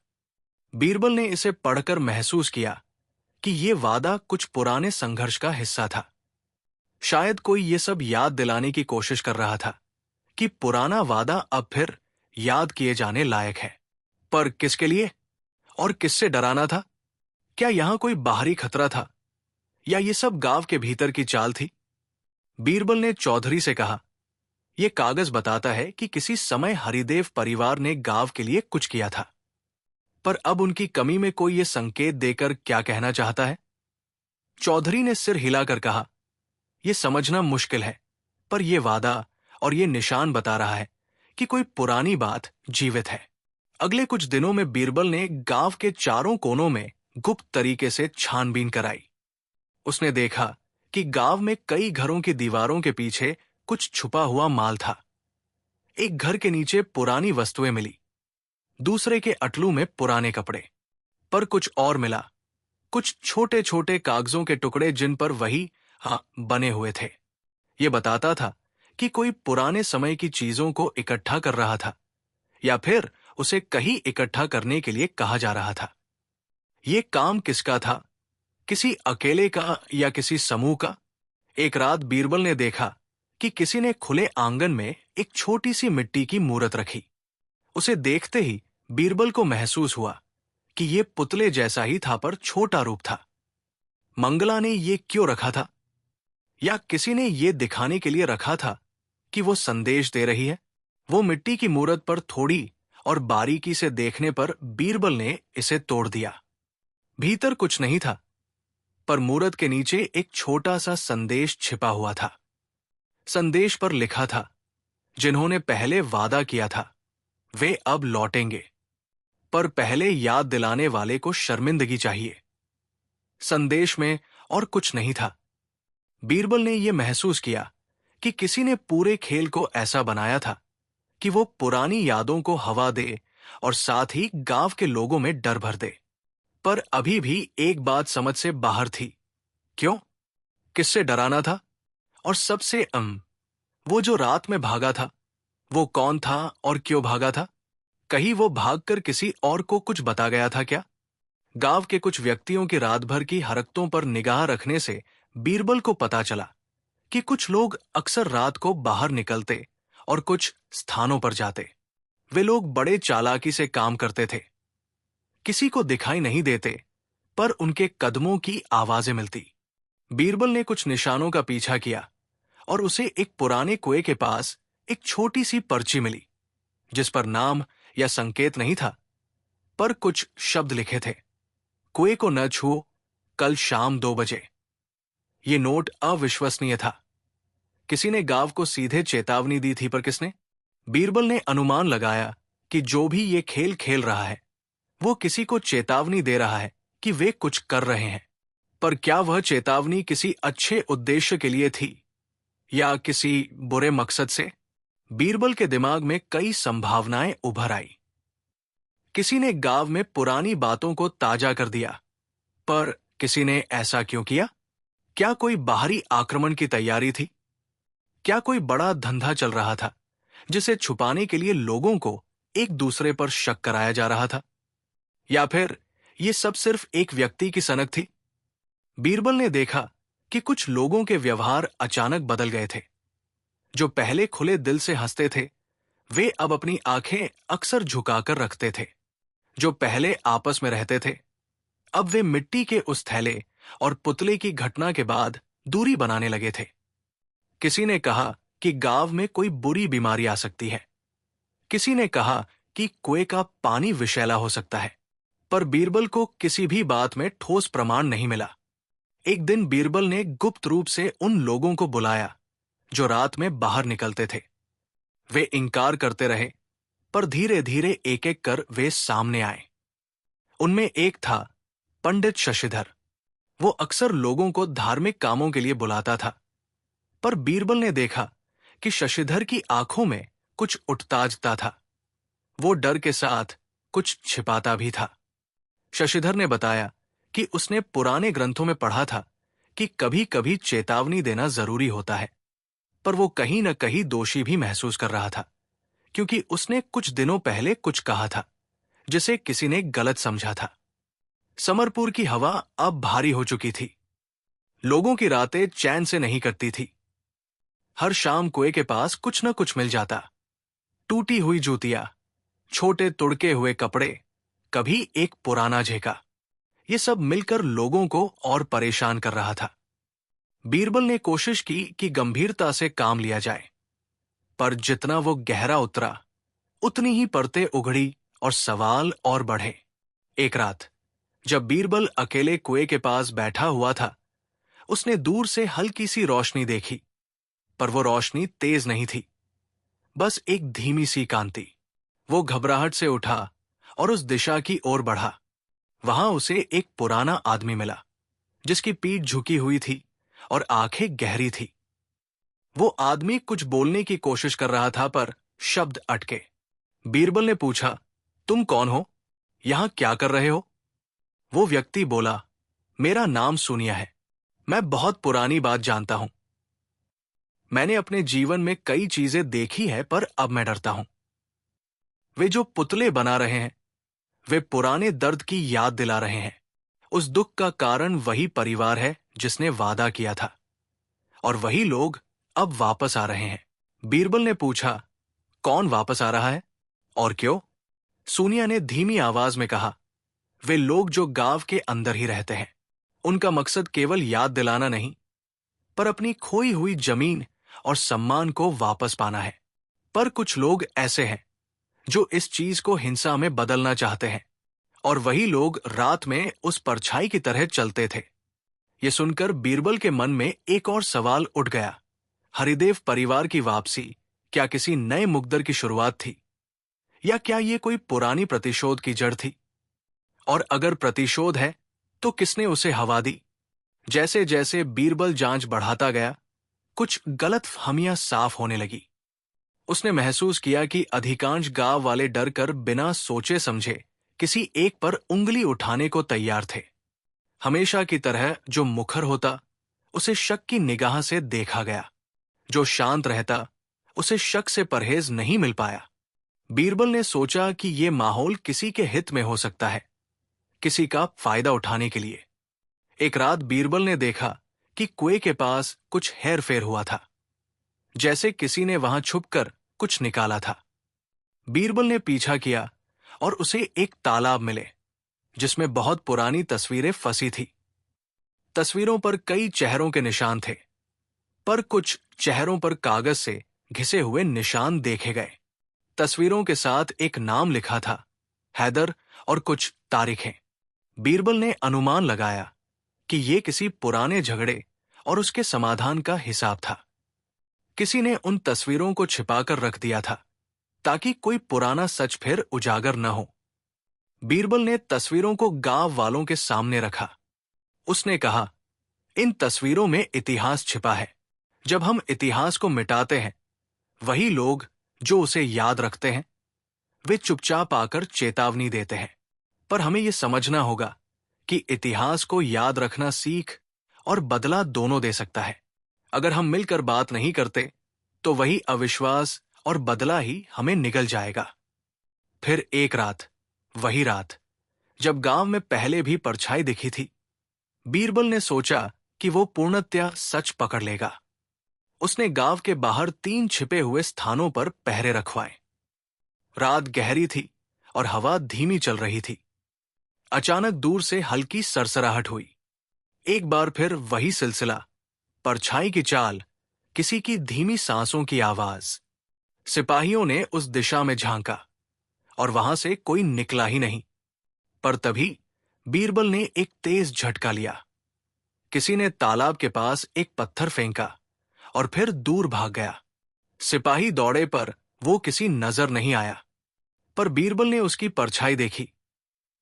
S1: बीरबल ने इसे पढ़कर महसूस किया कि ये वादा कुछ पुराने संघर्ष का हिस्सा था। शायद कोई ये सब याद दिलाने की कोशिश कर रहा था कि पुराना वादा अब फिर याद किए जाने लायक है। पर किसके लिए और किससे डराना था? क्या यहां कोई बाहरी खतरा था या ये सब गांव के भीतर की चाल थी? बीरबल ने चौधरी से कहा, यह कागज बताता है कि किसी समय हरिदेव परिवार ने गांव के लिए कुछ किया था, पर अब उनकी कमी में कोई ये संकेत देकर क्या कहना चाहता है? चौधरी ने सिर हिलाकर कहा, यह समझना मुश्किल है, पर यह वादा और ये निशान बता रहा है कि कोई पुरानी बात जीवित है। अगले कुछ दिनों में बीरबल ने गांव के चारों कोनों में गुप्त तरीके से छानबीन कराई। उसने देखा कि गांव में कई घरों की दीवारों के पीछे कुछ छुपा हुआ माल था। एक घर के नीचे पुरानी वस्तुएं मिली, दूसरे के अटलू में पुराने कपड़े, पर कुछ और मिला, कुछ छोटे छोटे कागजों के टुकड़े जिन पर वही बने हुए थे। ये बताता था कि कोई पुराने समय की चीजों को इकट्ठा कर रहा था या फिर उसे कहीं इकट्ठा करने के लिए कहा जा रहा था। ये काम किसका था? किसी अकेले का या किसी समूह का? एक रात बीरबल ने देखा कि किसी ने खुले आंगन में एक छोटी सी मिट्टी की मूरत रखी। उसे देखते ही बीरबल को महसूस हुआ कि ये पुतले जैसा ही था, पर छोटा रूप था। मंगला ने ये क्यों रखा था? या किसी ने ये दिखाने के लिए रखा था कि वो संदेश दे रही है? वो मिट्टी की मूरत पर थोड़ी और बारीकी से देखने पर बीरबल ने इसे तोड़ दिया। भीतर कुछ नहीं था, पर मूरत के नीचे एक छोटा सा संदेश छिपा हुआ था। संदेश पर लिखा था, जिन्होंने पहले वादा किया था वे अब लौटेंगे, पर पहले याद दिलाने वाले को शर्मिंदगी चाहिए। संदेश में और कुछ नहीं था। बीरबल ने यह महसूस किया कि किसी ने पूरे खेल को ऐसा बनाया था कि वो पुरानी यादों को हवा दे और साथ ही गांव के लोगों में डर भर दे। पर अभी भी एक बात समझ से बाहर थी। क्यों? किससे डराना था? और सबसे वो जो रात में भागा था, वो कौन था और क्यों भागा था? कहीं वो भागकर किसी और को कुछ बता गया था क्या? गांव के कुछ व्यक्तियों की रात भर की हरकतों पर निगाह रखने से बीरबल को पता चला कि कुछ लोग अक्सर रात को बाहर निकलते और कुछ स्थानों पर जाते। वे लोग बड़े चालाकी से काम करते थे। किसी को दिखाई नहीं देते, पर उनके कदमों की आवाजें मिलती। बीरबल ने कुछ निशानों का पीछा किया और उसे एक पुराने कुएं के पास एक छोटी सी पर्ची मिली, जिस पर नाम या संकेत नहीं था, पर कुछ शब्द लिखे थे। कुएं को न छुओ, कल शाम 2 बजे। ये नोट अविश्वसनीय था। किसी ने गांव को सीधे चेतावनी दी थी, पर किसने? बीरबल ने अनुमान लगाया कि जो भी ये खेल खेल रहा है, वो किसी को चेतावनी दे रहा है कि वे कुछ कर रहे हैं। पर क्या वह चेतावनी किसी अच्छे उद्देश्य के लिए थी या किसी बुरे मकसद से? बीरबल के दिमाग में कई संभावनाएं उभर आई। किसी ने गांव में पुरानी बातों को ताजा कर दिया, पर किसी ने ऐसा क्यों किया? क्या कोई बाहरी आक्रमण की तैयारी थी? क्या कोई बड़ा धंधा चल रहा था जिसे छुपाने के लिए लोगों को एक दूसरे पर शक कराया जा रहा था? या फिर ये सब सिर्फ एक व्यक्ति की सनक थी? बीरबल ने देखा कि कुछ लोगों के व्यवहार अचानक बदल गए थे। जो पहले खुले दिल से हंसते थे, वे अब अपनी आंखें अक्सर झुकाकर रखते थे। जो पहले आपस में रहते थे, अब वे मिट्टी के उस थैले और पुतले की घटना के बाद दूरी बनाने लगे थे। किसी ने कहा कि गांव में कोई बुरी बीमारी आ सकती है। किसी ने कहा कि कुएं का पानी विषैला हो सकता है, पर बीरबल को किसी भी बात में ठोस प्रमाण नहीं मिला। एक दिन बीरबल ने गुप्त रूप से उन लोगों को बुलाया जो रात में बाहर निकलते थे। वे इनकार करते रहे, पर धीरे धीरे एक एक कर वे सामने आए। उनमें एक था पंडित शशिधर। वो अक्सर लोगों को धार्मिक कामों के लिए बुलाता था, पर बीरबल ने देखा कि शशिधर की आंखों में कुछ उठताजता था। वो डर के साथ कुछ छिपाता भी था। शशिधर ने बताया कि उसने पुराने ग्रंथों में पढ़ा था कि कभी कभी चेतावनी देना जरूरी होता है। पर वो कहीं न कहीं दोषी भी महसूस कर रहा था, क्योंकि उसने कुछ दिनों पहले कुछ कहा था जिसे किसी ने गलत समझा था। समरपुर की हवा अब भारी हो चुकी थी। लोगों की रातें चैन से नहीं कटती थी। हर शाम कुएं के पास कुछ न कुछ मिल जाता। टूटी हुई जूतियां, छोटे तुड़के हुए कपड़े, कभी एक पुराना झेका। ये सब मिलकर लोगों को और परेशान कर रहा था। बीरबल ने कोशिश की कि गंभीरता से काम लिया जाए, पर जितना वो गहरा उतरा, उतनी ही परतें उघड़ी और सवाल और बढ़े। एक रात जब बीरबल अकेले कुएं के पास बैठा हुआ था, उसने दूर से हल्की सी रोशनी देखी, पर वो रोशनी तेज नहीं थी, बस एक धीमी सी कांति। वो घबराहट से उठा और उस दिशा की ओर बढ़ा। वहां उसे एक पुराना आदमी मिला, जिसकी पीठ झुकी हुई थी और आंखें गहरी थी। वो आदमी कुछ बोलने की कोशिश कर रहा था, पर शब्द अटके। बीरबल ने पूछा, तुम कौन हो? यहां क्या कर रहे हो? वो व्यक्ति बोला, मेरा नाम सूनिया है। मैं बहुत पुरानी बात जानता हूं। मैंने अपने जीवन में कई चीजें देखी है, पर अब मैं डरता हूं। वे जो पुतले बना रहे हैं, वे पुराने दर्द की याद दिला रहे हैं। उस दुख का कारण वही परिवार है जिसने वादा किया था, और वही लोग अब वापस आ रहे हैं। बीरबल ने पूछा, कौन वापस आ रहा है और क्यों? सूनिया ने धीमी आवाज में कहा, वे लोग जो गांव के अंदर ही रहते हैं। उनका मकसद केवल याद दिलाना नहीं, पर अपनी खोई हुई जमीन और सम्मान को वापस पाना है। पर कुछ लोग ऐसे हैं जो इस चीज को हिंसा में बदलना चाहते हैं, और वही लोग रात में उस परछाई की तरह चलते थे। ये सुनकर बीरबल के मन में एक और सवाल उठ गया। हरिदेव परिवार की वापसी क्या किसी नए मुकद्दर की शुरुआत थी, या क्या ये कोई पुरानी प्रतिशोध की जड़ थी? और अगर प्रतिशोध है, तो किसने उसे हवा दी? जैसे जैसे बीरबल जांच बढ़ाता गया, कुछ गलतफहमियां साफ होने लगी। उसने महसूस किया कि अधिकांश गांव वाले डर कर बिना सोचे समझे किसी एक पर उंगली उठाने को तैयार थे। हमेशा की तरह जो मुखर होता, उसे शक की निगाह से देखा गया। जो शांत रहता, उसे शक से परहेज नहीं मिल पाया। बीरबल ने सोचा कि यह माहौल किसी के हित में हो सकता है, किसी का फायदा उठाने के लिए। एक रात बीरबल ने देखा कि कुएं के पास कुछ हेरफेर हुआ था, जैसे किसी ने वहां छुपकर कुछ निकाला था। बीरबल ने पीछा किया और उसे एक तालाब मिले, जिसमें बहुत पुरानी तस्वीरें फंसी थी। तस्वीरों पर कई चेहरों के निशान थे, पर कुछ चेहरों पर कागज से घिसे हुए निशान देखे गए। तस्वीरों के साथ एक नाम लिखा था, हैदर, और कुछ तारीखें। बीरबल ने अनुमान लगाया कि ये किसी पुराने झगड़े और उसके समाधान का हिसाब था। किसी ने उन तस्वीरों को छिपाकर रख दिया था, ताकि कोई पुराना सच फिर उजागर न हो। बीरबल ने तस्वीरों को गांव वालों के सामने रखा। उसने कहा, इन तस्वीरों में इतिहास छिपा है। जब हम इतिहास को मिटाते हैं, वही लोग जो उसे याद रखते हैं, वे चुपचाप आकर चेतावनी देते हैं। पर हमें यह समझना होगा कि इतिहास को याद रखना सीख और बदला दोनों दे सकता है। अगर हम मिलकर बात नहीं करते, तो वही अविश्वास और बदला ही हमें निगल जाएगा। फिर एक रात, वही रात जब गांव में पहले भी परछाई दिखी थी, बीरबल ने सोचा कि वो पूर्णतया सच पकड़ लेगा। उसने गांव के बाहर 3 छिपे हुए स्थानों पर पहरे रखवाए। रात गहरी थी और हवा धीमी चल रही थी। अचानक दूर से हल्की सरसराहट हुई। एक बार फिर वही सिलसिला, परछाई की चाल, किसी की धीमी सांसों की आवाज। सिपाहियों ने उस दिशा में झांका, और वहां से कोई निकला ही नहीं। पर तभी बीरबल ने एक तेज झटका लिया। किसी ने तालाब के पास एक पत्थर फेंका और फिर दूर भाग गया। सिपाही दौड़े, पर वो किसी नजर नहीं आया। पर बीरबल ने उसकी परछाई देखी।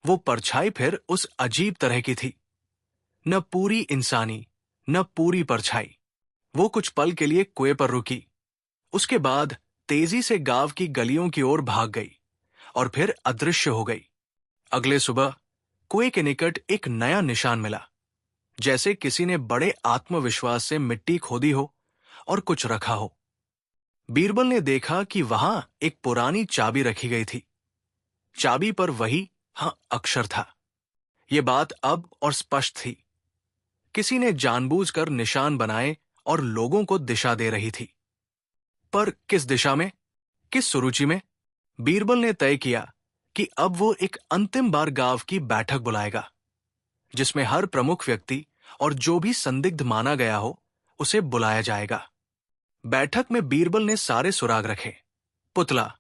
S1: वो परछाई फिर उस अजीब तरह की थी, न पूरी इंसानी, न पूरी परछाई। वो कुछ पल के लिए कुएं पर रुकी, उसके बाद तेजी से गांव की गलियों की ओर भाग गई और फिर अदृश्य हो गई। अगले सुबह कुएं के निकट एक नया निशान मिला, जैसे किसी ने बड़े आत्मविश्वास से मिट्टी खोदी हो और कुछ रखा हो। बीरबल ने देखा कि वहां एक पुरानी चाबी रखी गई थी। चाबी पर वही अक्षर था। ये बात अब और स्पष्ट थी। किसी ने जानबूझकर निशान बनाए और लोगों को दिशा दे रही थी। पर किस दिशा में, किस सुरुचि में? बीरबल ने तय किया कि अब वो एक अंतिम बार गांव की बैठक बुलाएगा, जिसमें हर प्रमुख व्यक्ति और जो भी संदिग्ध माना गया हो उसे बुलाया जाएगा। बैठक में बीरबल ने सारे सुराग रखे, पुतला,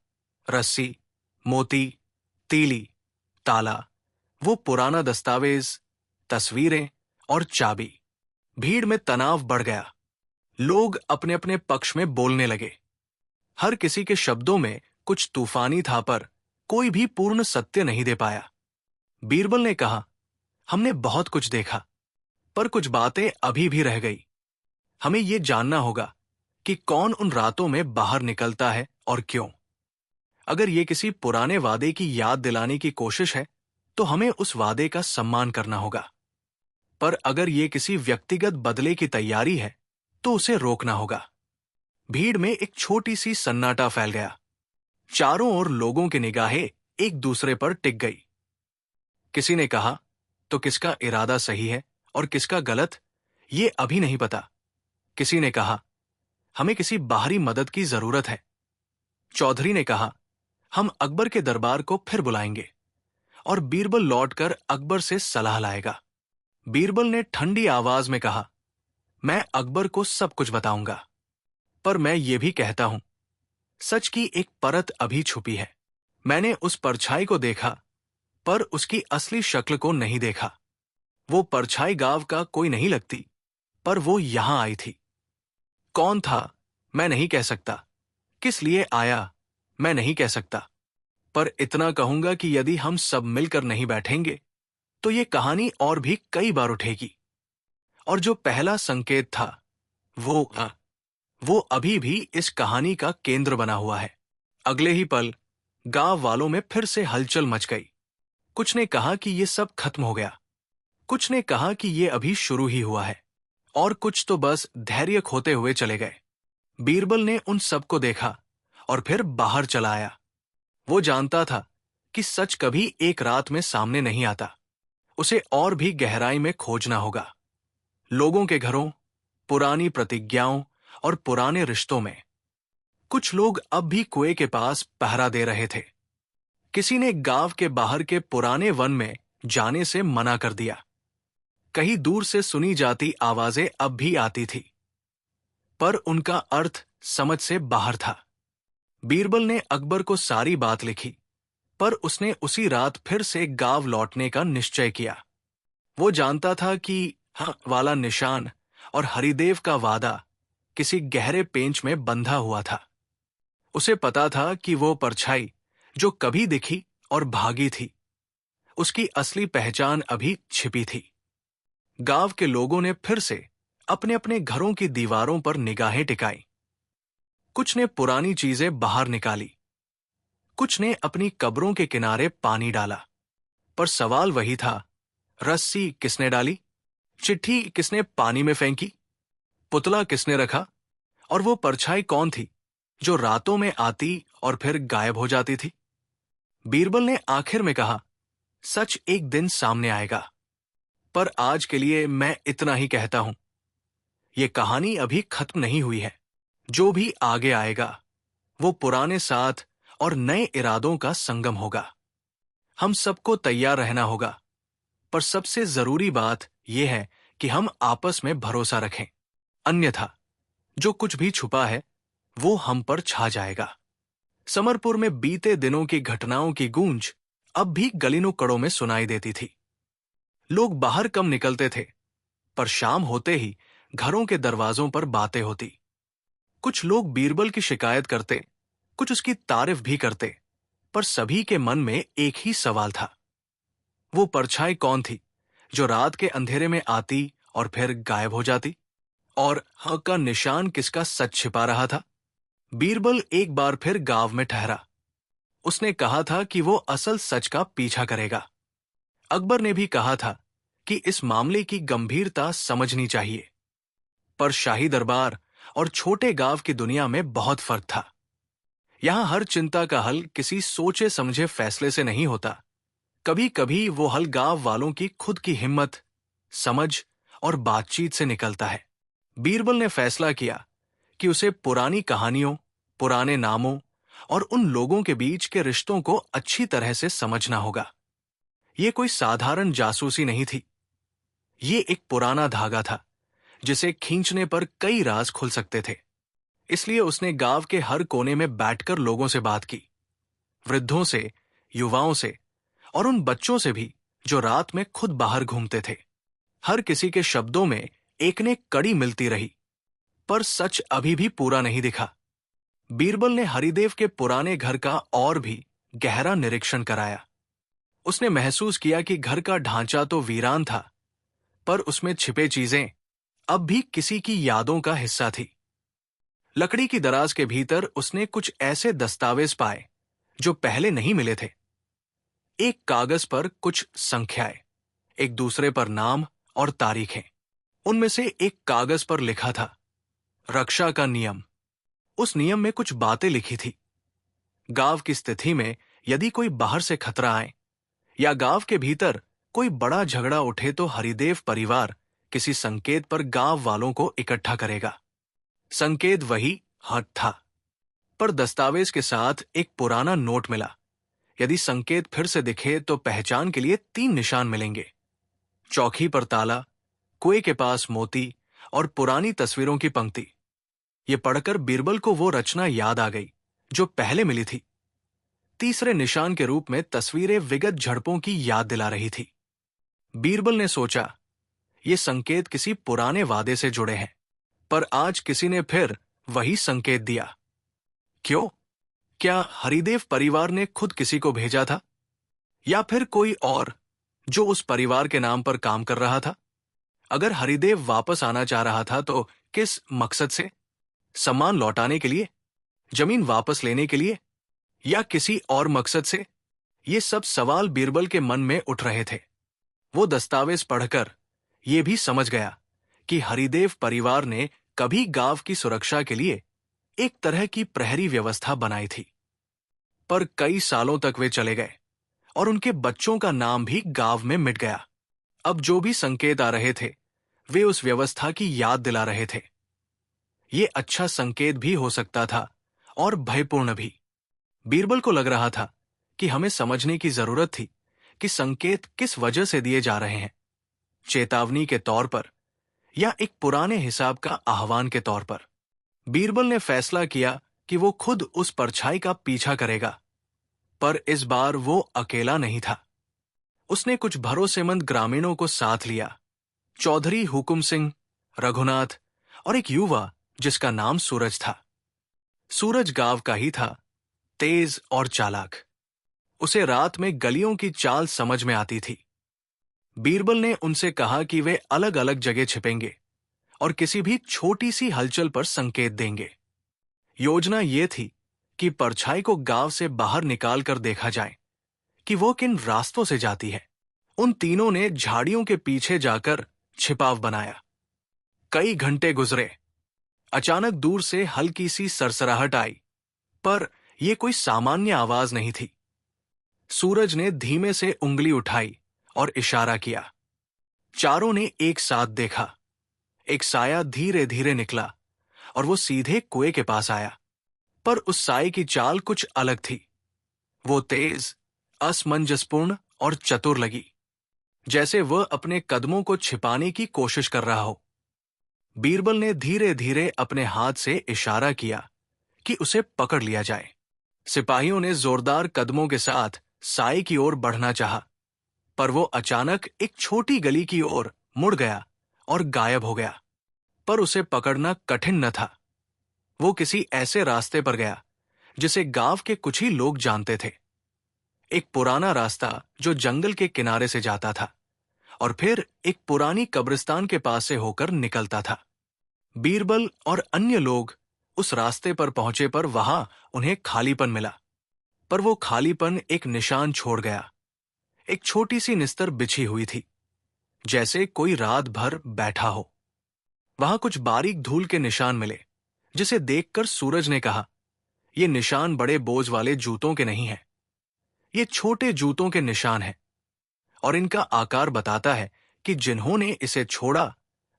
S1: रस्सी, मोती, तीली, ताला, वो पुराना दस्तावेज, तस्वीरें और चाबी। भीड़ में तनाव बढ़ गया। लोग अपने अपने पक्ष में बोलने लगे। हर किसी के शब्दों में कुछ तूफानी था, पर कोई भी पूर्ण सत्य नहीं दे पाया। बीरबल ने कहा, हमने बहुत कुछ देखा, पर कुछ बातें अभी भी रह गई। हमें यह जानना होगा कि कौन उन रातों में बाहर निकलता है और क्यों। अगर ये किसी पुराने वादे की याद दिलाने की कोशिश है, तो हमें उस वादे का सम्मान करना होगा। पर अगर ये किसी व्यक्तिगत बदले की तैयारी है, तो उसे रोकना होगा। भीड़ में एक छोटी सी सन्नाटा फैल गया। चारों ओर लोगों की निगाहें एक दूसरे पर टिक गई। किसी ने कहा, तो किसका इरादा सही है और किसका गलत, ये अभी नहीं पता। किसी ने कहा, हमें किसी बाहरी मदद की जरूरत है। चौधरी ने कहा, हम अकबर के दरबार को फिर बुलाएंगे और बीरबल लौटकर अकबर से सलाह लाएगा। बीरबल ने ठंडी आवाज में कहा, मैं अकबर को सब कुछ बताऊंगा, पर मैं ये भी कहता हूं, सच की एक परत अभी छुपी है। मैंने उस परछाई को देखा, पर उसकी असली शक्ल को नहीं देखा। वो परछाई गांव का कोई नहीं लगती, पर वो यहां आई थी। कौन था, मैं नहीं कह सकता। किस लिए आया, मैं नहीं कह सकता। पर इतना कहूंगा कि यदि हम सब मिलकर नहीं बैठेंगे, तो ये कहानी और भी कई बार उठेगी। और जो पहला संकेत था, वो अभी भी इस कहानी का केंद्र बना हुआ है। अगले ही पल गांव वालों में फिर से हलचल मच गई। कुछ ने कहा कि ये सब खत्म हो गया, कुछ ने कहा कि ये अभी शुरू ही हुआ है, और कुछ तो बस धैर्य खोते हुए चले गए। बीरबल ने उन सबको देखा और फिर बाहर चला आया। वो जानता था कि सच कभी एक रात में सामने नहीं आता। उसे और भी गहराई में खोजना होगा। लोगों के घरों, पुरानी प्रतिज्ञाओं और पुराने रिश्तों में। कुछ लोग अब भी कुएं के पास पहरा दे रहे थे। किसी ने गांव के बाहर के पुराने वन में जाने से मना कर दिया। कहीं दूर से सुनी जाती आवाजें अब भी आती थी, पर उनका अर्थ समझ से बाहर था। बीरबल ने अकबर को सारी बात लिखी, पर उसने उसी रात फिर से गांव लौटने का निश्चय किया। वो जानता था कि वाला निशान और हरिदेव का वादा किसी गहरे पेंच में बंधा हुआ था। उसे पता था कि वो परछाई जो कभी दिखी और भागी थी, उसकी असली पहचान अभी छिपी थी। गांव के लोगों ने फिर से अपने अपने घरों की दीवारों पर निगाहें टिकाई। कुछ ने पुरानी चीजें बाहर निकाली, कुछ ने अपनी कब्रों के किनारे पानी डाला। पर सवाल वही था, रस्सी किसने डाली, चिट्ठी किसने पानी में फेंकी, पुतला किसने रखा, और वो परछाई कौन थी जो रातों में आती और फिर गायब हो जाती थी। बीरबल ने आखिर में कहा, सच एक दिन सामने आएगा, पर आज के लिए मैं इतना ही कहता हूं, ये कहानी अभी खत्म नहीं हुई है। जो भी आगे आएगा, वो पुराने साथ और नए इरादों का संगम होगा। हम सबको तैयार रहना होगा, पर सबसे जरूरी बात यह है कि हम आपस में भरोसा रखें, अन्यथा जो कुछ भी छुपा है वो हम पर छा जाएगा। समरपुर में बीते दिनों की घटनाओं की गूंज अब भी गली नुक्कड़ों में सुनाई देती थी। लोग बाहर कम निकलते थे, पर शाम होते ही घरों के दरवाजों पर बातें होती। कुछ लोग बीरबल की शिकायत करते, कुछ उसकी तारीफ भी करते, पर सभी के मन में एक ही सवाल था, वो परछाई कौन थी जो रात के अंधेरे में आती और फिर गायब हो जाती, और हक का निशान किसका सच छिपा रहा था। बीरबल एक बार फिर गांव में ठहरा। उसने कहा था कि वो असल सच का पीछा करेगा। अकबर ने भी कहा था कि इस मामले की गंभीरता समझनी चाहिए, पर शाही दरबार और छोटे गांव की दुनिया में बहुत फर्क था। यहां हर चिंता का हल किसी सोचे समझे फैसले से नहीं होता। कभी कभी वो हल गांव वालों की खुद की हिम्मत, समझ और बातचीत से निकलता है। बीरबल ने फैसला किया कि उसे पुरानी कहानियों, पुराने नामों और उन लोगों के बीच के रिश्तों को अच्छी तरह से समझना होगा। ये कोई साधारण जासूसी नहीं थी। ये एक पुराना धागा था जिसे खींचने पर कई राज खुल सकते थे। इसलिए उसने गांव के हर कोने में बैठकर लोगों से बात की, वृद्धों से, युवाओं से और उन बच्चों से भी जो रात में खुद बाहर घूमते थे। हर किसी के शब्दों में एक ने कड़ी मिलती रही, पर सच अभी भी पूरा नहीं दिखा। बीरबल ने हरिदेव के पुराने घर का और भी गहरा निरीक्षण कराया। उसने महसूस किया कि घर का ढांचा तो वीरान था, पर उसमें छिपे चीजें अब भी किसी की यादों का हिस्सा थी। लकड़ी की दराज के भीतर उसने कुछ ऐसे दस्तावेज पाए जो पहले नहीं मिले थे। एक कागज पर कुछ संख्याएं, एक दूसरे पर नाम और तारीखें। उनमें से एक कागज पर लिखा था, रक्षा का नियम। उस नियम में कुछ बातें लिखी थी। गांव की स्थिति में यदि कोई बाहर से खतरा आए या गांव के भीतर कोई बड़ा झगड़ा उठे तो हरिदेव परिवार किसी संकेत पर गांव वालों को इकट्ठा करेगा। संकेत वही हट था, पर दस्तावेज के साथ एक पुराना नोट मिला। यदि संकेत फिर से दिखे तो पहचान के लिए 3 निशान मिलेंगे, चौकी पर ताला, कुएं के पास मोती और पुरानी तस्वीरों की पंक्ति। ये पढ़कर बीरबल को वो रचना याद आ गई जो पहले मिली थी। तीसरे निशान के रूप में तस्वीरें विगत झड़पों की याद दिला रही थी। बीरबल ने सोचा, ये संकेत किसी पुराने वादे से जुड़े हैं, पर आज किसी ने फिर वही संकेत दिया। क्यों? क्या हरिदेव परिवार ने खुद किसी को भेजा था, या फिर कोई और जो उस परिवार के नाम पर काम कर रहा था? अगर हरिदेव वापस आना चाह रहा था तो किस मकसद से? सम्मान लौटाने के लिए, जमीन वापस लेने के लिए, या किसी और मकसद से? ये सब सवाल बीरबल के मन में उठ रहे थे। वो दस्तावेज पढ़कर ये भी समझ गया कि हरिदेव परिवार ने कभी गांव की सुरक्षा के लिए एक तरह की प्रहरी व्यवस्था बनाई थी। पर कई सालों तक वे चले गए और उनके बच्चों का नाम भी गांव में मिट गया। अब जो भी संकेत आ रहे थे वे उस व्यवस्था की याद दिला रहे थे। ये अच्छा संकेत भी हो सकता था और भयपूर्ण भी। बीरबल को लग रहा था कि हमें समझने की जरूरत थी कि संकेत किस वजह से दिए जा रहे हैं, चेतावनी के तौर पर या एक पुराने हिसाब का आह्वान के तौर पर। बीरबल ने फैसला किया कि वो खुद उस परछाई का पीछा करेगा, पर इस बार वो अकेला नहीं था। उसने कुछ भरोसेमंद ग्रामीणों को साथ लिया, चौधरी हुकुम सिंह, रघुनाथ और एक युवा जिसका नाम सूरज था। सूरज गांव का ही था, तेज और चालाक। उसे रात में गलियों की चाल समझ में आती थी। बीरबल ने उनसे कहा कि वे अलग अलग जगह छिपेंगे और किसी भी छोटी सी हलचल पर संकेत देंगे। योजना ये थी कि परछाई को गांव से बाहर निकाल कर देखा जाए कि वो किन रास्तों से जाती है। उन तीनों ने झाड़ियों के पीछे जाकर छिपाव बनाया। कई घंटे गुजरे। अचानक दूर से हल्की सी सरसराहट आई, पर यह कोई सामान्य आवाज नहीं थी। सूरज ने धीमे से उंगली उठाई और इशारा किया। चारों ने एक साथ देखा। एक साया धीरे धीरे निकला और वो सीधे कुएं के पास आया, पर उस साए की चाल कुछ अलग थी। वो तेज, असमंजसपूर्ण और चतुर लगी, जैसे वह अपने कदमों को छिपाने की कोशिश कर रहा हो। बीरबल ने धीरे धीरे अपने हाथ से इशारा किया कि उसे पकड़ लिया जाए। सिपाहियों ने जोरदार कदमों के साथ साए की ओर बढ़ना चाहा, पर वो अचानक एक छोटी गली की ओर मुड़ गया और गायब हो गया। पर उसे पकड़ना कठिन न था। वो किसी ऐसे रास्ते पर गया जिसे गांव के कुछ ही लोग जानते थे। एक पुराना रास्ता जो जंगल के किनारे से जाता था और फिर एक पुरानी कब्रिस्तान के पास से होकर निकलता था। बीरबल और अन्य लोग उस रास्ते पर पहुंचे, पर वहां उन्हें खालीपन मिला। पर वो खालीपन एक निशान छोड़ गया। एक छोटी सी निस्तर बिछी हुई थी, जैसे कोई रात भर बैठा हो। वहां कुछ बारीक धूल के निशान मिले, जिसे देखकर सूरज ने कहा, ये निशान बड़े बोझ वाले जूतों के नहीं हैं, ये छोटे जूतों के निशान हैं, और इनका आकार बताता है कि जिन्होंने इसे छोड़ा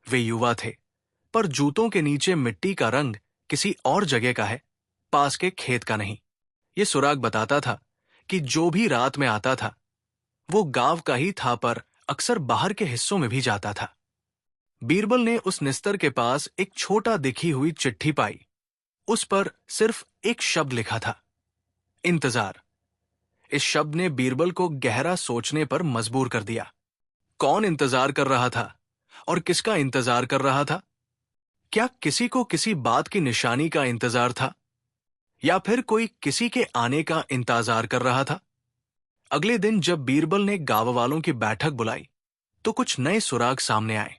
S1: वे युवा थे, पर जूतों के नीचे मिट्टी का रंग किसी और जगह का है, पास के खेत का नहीं। ये सुराग बताता था कि जो भी रात में आता था वो गांव का ही था, पर अक्सर बाहर के हिस्सों में भी जाता था। बीरबल ने उस निस्तर के पास एक छोटा दिखी हुई चिट्ठी पाई। उस पर सिर्फ एक शब्द लिखा था, इंतजार। इस शब्द ने बीरबल को गहरा सोचने पर मजबूर कर दिया। कौन इंतजार कर रहा था और किसका इंतजार कर रहा था? क्या किसी को किसी बात की निशानी का इंतजार था, या फिर कोई किसी के आने का इंतजार कर रहा था? अगले दिन जब बीरबल ने गांव वालों की बैठक बुलाई तो कुछ नए सुराग सामने आए।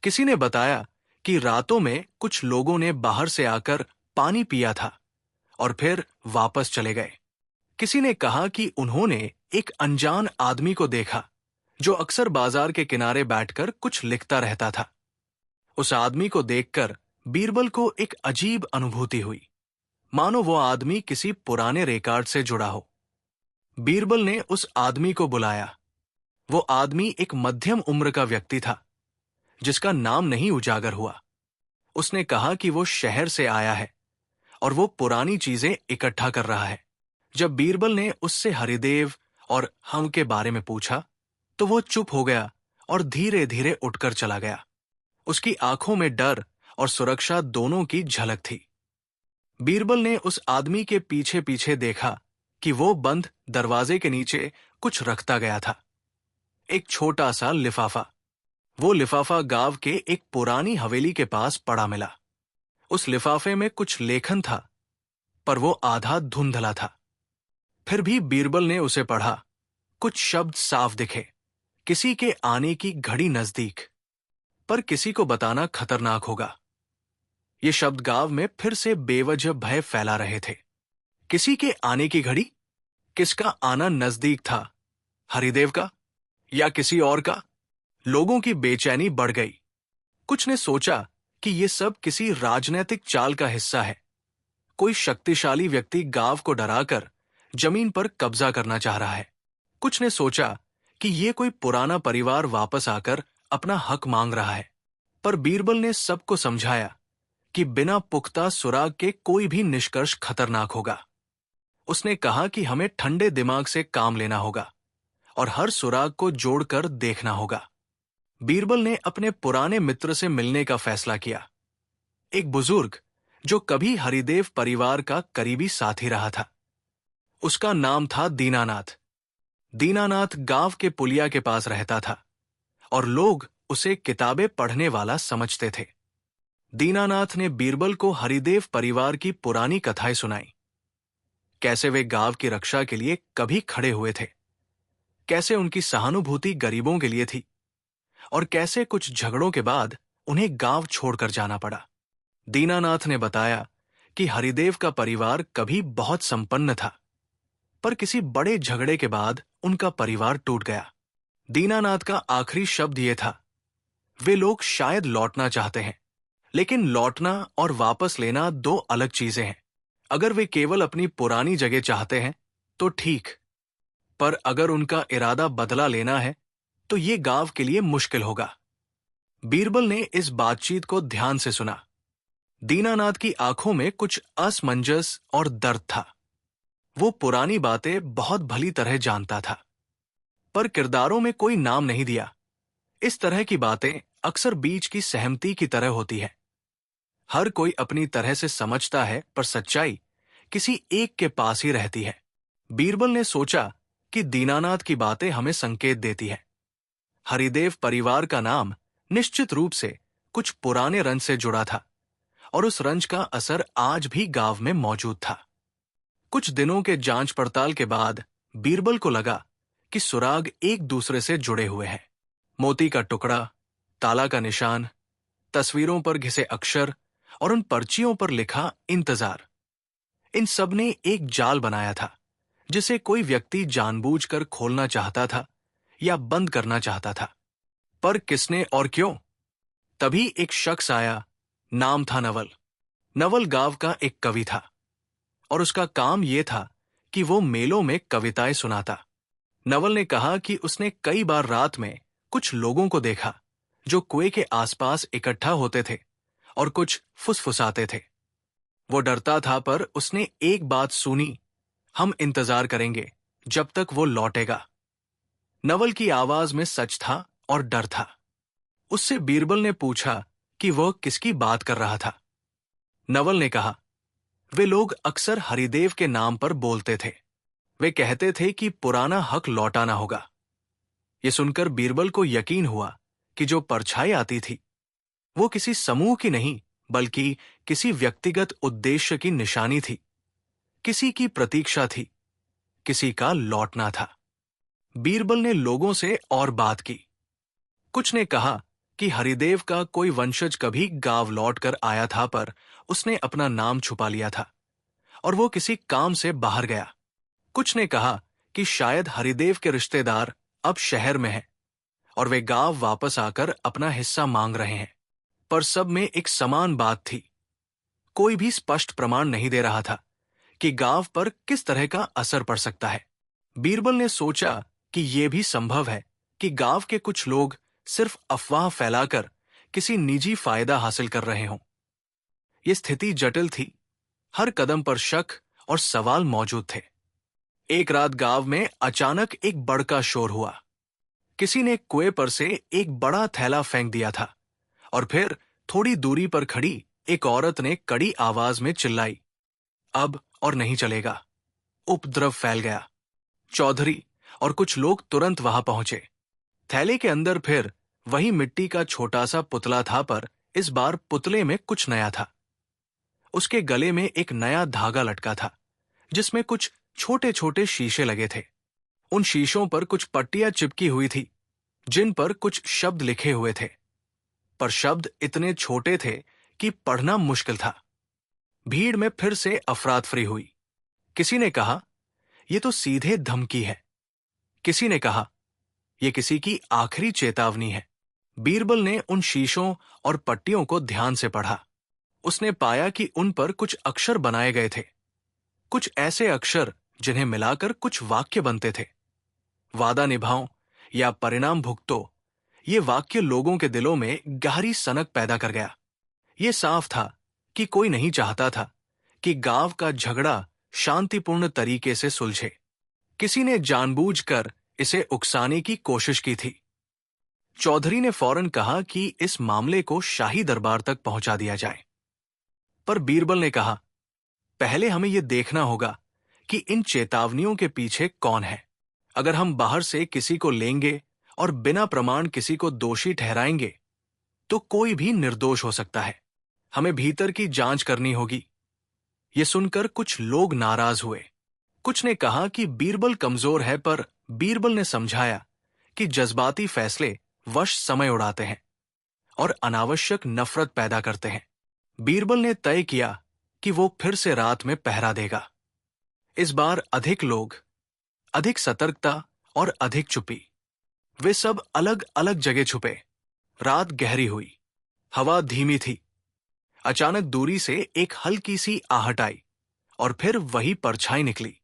S1: किसी ने बताया कि रातों में कुछ लोगों ने बाहर से आकर पानी पिया था और फिर वापस चले गए। किसी ने कहा कि उन्होंने एक अनजान आदमी को देखा जो अक्सर बाजार के किनारे बैठकर कुछ लिखता रहता था। उस आदमी को देखकर बीरबल को एक अजीब अनुभूति हुई, मानो वो आदमी किसी पुराने रिकॉर्ड से जुड़ा हो। बीरबल ने उस आदमी को बुलाया। वो आदमी एक मध्यम उम्र का व्यक्ति था जिसका नाम नहीं उजागर हुआ। उसने कहा कि वो शहर से आया है और वो पुरानी चीजें इकट्ठा कर रहा है। जब बीरबल ने उससे हरिदेव और हम के बारे में पूछा तो वो चुप हो गया और धीरे धीरे उठकर चला गया। उसकी आंखों में डर और सुरक्षा दोनों की झलक थी। बीरबल ने उस आदमी के पीछे पीछे देखा कि वो बंद दरवाजे के नीचे कुछ रखता गया था, एक छोटा सा लिफाफा। वो लिफाफा गांव के एक पुरानी हवेली के पास पड़ा मिला। उस लिफाफे में कुछ लेखन था, पर वो आधा धुंधला था। फिर भी बीरबल ने उसे पढ़ा। कुछ शब्द साफ दिखे, किसी के आने की घड़ी नजदीक, पर किसी को बताना खतरनाक होगा। ये शब्द गांव में फिर से बेवजह भय फैला रहे थे। किसी के आने की घड़ी? किसका आना नजदीक था? हरिदेव का या किसी और का? लोगों की बेचैनी बढ़ गई। कुछ ने सोचा कि ये सब किसी राजनीतिक चाल का हिस्सा है। कोई शक्तिशाली व्यक्ति गांव को डराकर जमीन पर कब्जा करना चाह रहा है। कुछ ने सोचा कि ये कोई पुराना परिवार वापस आकर अपना हक मांग रहा है। पर बीरबल ने सबको समझाया कि बिना पुख्ता सुराग के कोई भी निष्कर्ष खतरनाक होगा। उसने कहा कि हमें ठंडे दिमाग से काम लेना होगा और हर सुराग को जोड़कर देखना होगा। बीरबल ने अपने पुराने मित्र से मिलने का फैसला किया, एक बुजुर्ग जो कभी हरिदेव परिवार का करीबी साथी रहा था। उसका नाम था दीनानाथ। दीनानाथ गांव के पुलिया के पास रहता था और लोग उसे किताबें पढ़ने वाला समझते थे। दीनानाथ ने बीरबल को हरिदेव परिवार की पुरानी कथाएं सुनाई। कैसे वे गांव की रक्षा के लिए कभी खड़े हुए थे, कैसे उनकी सहानुभूति गरीबों के लिए थी, और कैसे कुछ झगड़ों के बाद उन्हें गांव छोड़कर जाना पड़ा। दीनानाथ ने बताया कि हरिदेव का परिवार कभी बहुत संपन्न था, पर किसी बड़े झगड़े के बाद उनका परिवार टूट गया। दीनानाथ का आखिरी शब्द यह था, वे लोग शायद लौटना चाहते हैं, लेकिन लौटना और वापस लेना दो अलग चीजें हैं। अगर वे केवल अपनी पुरानी जगह चाहते हैं तो ठीक, पर अगर उनका इरादा बदला लेना है तो ये गांव के लिए मुश्किल होगा। बीरबल ने इस बातचीत को ध्यान से सुना। दीनानाथ की आंखों में कुछ असमंजस और दर्द था। वो पुरानी बातें बहुत भली तरह जानता था, पर किरदारों में कोई नाम नहीं दिया। इस तरह की बातें अक्सर बीच की सहमति की तरह होती है। हर कोई अपनी तरह से समझता है, पर सच्चाई किसी एक के पास ही रहती है। बीरबल ने सोचा कि दीनानाथ की बातें हमें संकेत देती है। हरिदेव परिवार का नाम निश्चित रूप से कुछ पुराने रंज से जुड़ा था और उस रंज का असर आज भी गांव में मौजूद था। कुछ दिनों के जांच पड़ताल के बाद बीरबल को लगा कि सुराग एक दूसरे से जुड़े हुए हैं। मोती का टुकड़ा, ताला का निशान, तस्वीरों पर घिसे अक्षर और उन पर्चियों पर लिखा इंतजार, इन सब ने एक जाल बनाया था जिसे कोई व्यक्ति जानबूझकर खोलना चाहता था या बंद करना चाहता था। पर किसने और क्यों? तभी एक शख्स आया, नाम था नवल। नवल गांव का एक कवि था और उसका काम ये था कि वो मेलों में कविताएं सुनाता। नवल ने कहा कि उसने कई बार रात में कुछ लोगों को देखा जो कुएं के आसपास इकट्ठा होते थे और कुछ फुसफुसाते थे। वो डरता था पर उसने एक बात सुनी, हम इंतजार करेंगे जब तक वो लौटेगा। नवल की आवाज में सच था और डर था। उससे बीरबल ने पूछा कि वह किसकी बात कर रहा था। नवल ने कहा, वे लोग अक्सर हरिदेव के नाम पर बोलते थे। वे कहते थे कि पुराना हक लौटाना होगा। ये सुनकर बीरबल को यकीन हुआ कि जो परछाई आती थी वो किसी समूह की नहीं बल्कि किसी व्यक्तिगत उद्देश्य की निशानी थी। किसी की प्रतीक्षा थी, किसी का लौटना था। बीरबल ने लोगों से और बात की। कुछ ने कहा कि हरिदेव का कोई वंशज कभी गांव लौट कर आया था पर उसने अपना नाम छुपा लिया था और वो किसी काम से बाहर गया। कुछ ने कहा कि शायद हरिदेव के रिश्तेदार अब शहर में हैं और वे गांव वापस आकर अपना हिस्सा मांग रहे हैं। पर सब में एक समान बात थी। कोई भी स्पष्ट प्रमाण नहीं दे रहा था कि गांव पर किस तरह का असर पड़ सकता है। बीरबल ने सोचा कि यह भी संभव है कि गांव के कुछ लोग सिर्फ अफवाह फैलाकर किसी निजी फायदा हासिल कर रहे हों। यह स्थिति जटिल थी। हर कदम पर शक और सवाल मौजूद थे। एक रात गांव में अचानक एक बड़का शोर हुआ। किसी ने कुएं पर से एक बड़ा थैला फेंक दिया था और फिर थोड़ी दूरी पर खड़ी एक औरत ने कड़ी आवाज में चिल्लाई, अब और नहीं चलेगा। उपद्रव फैल गया। चौधरी और कुछ लोग तुरंत वहां पहुंचे। थैले के अंदर फिर वही मिट्टी का छोटा सा पुतला था पर इस बार पुतले में कुछ नया था। उसके गले में एक नया धागा लटका था जिसमें कुछ छोटे छोटे शीशे लगे थे। उन शीशों पर कुछ पट्टियां चिपकी हुई थी जिन पर कुछ शब्द लिखे हुए थे, पर शब्द इतने छोटे थे कि पढ़ना मुश्किल था। भीड़ में फिर से अफरातफरी हुई। किसी ने कहा, यह तो सीधे धमकी है। किसी ने कहा, यह किसी की आखिरी चेतावनी है। बीरबल ने उन शीशों और पट्टियों को ध्यान से पढ़ा। उसने पाया कि उन पर कुछ अक्षर बनाए गए थे, कुछ ऐसे अक्षर जिन्हें मिलाकर कुछ वाक्य बनते थे। वादा निभाओ या परिणाम भुगतो। ये वाक्य लोगों के दिलों में गहरी सनक पैदा कर गया। ये साफ था कि कोई नहीं चाहता था कि गांव का झगड़ा शांतिपूर्ण तरीके से सुलझे। किसी ने जानबूझकर इसे उकसाने की कोशिश की थी। चौधरी ने फौरन कहा कि इस मामले को शाही दरबार तक पहुंचा दिया जाए। पर बीरबल ने कहा, पहले हमें यह देखना होगा कि इन चेतावनियों के पीछे कौन है। अगर हम बाहर से किसी को लेंगे और बिना प्रमाण किसी को दोषी ठहराएंगे तो कोई भी निर्दोष हो सकता है। हमें भीतर की जांच करनी होगी। यह सुनकर कुछ लोग नाराज हुए। कुछ ने कहा कि बीरबल कमजोर है, पर बीरबल ने समझाया कि जज्बाती फैसले वश समय उड़ाते हैं और अनावश्यक नफरत पैदा करते हैं। बीरबल ने तय किया कि वो फिर से रात में पहरा देगा। इस बार अधिक लोग, अधिक सतर्कता और अधिक चुप्पी। वे सब अलग अलग जगह छुपे। रात गहरी हुई। हवा धीमी थी। अचानक दूरी से एक हल्की सी आहट आई और फिर वही परछाई निकली।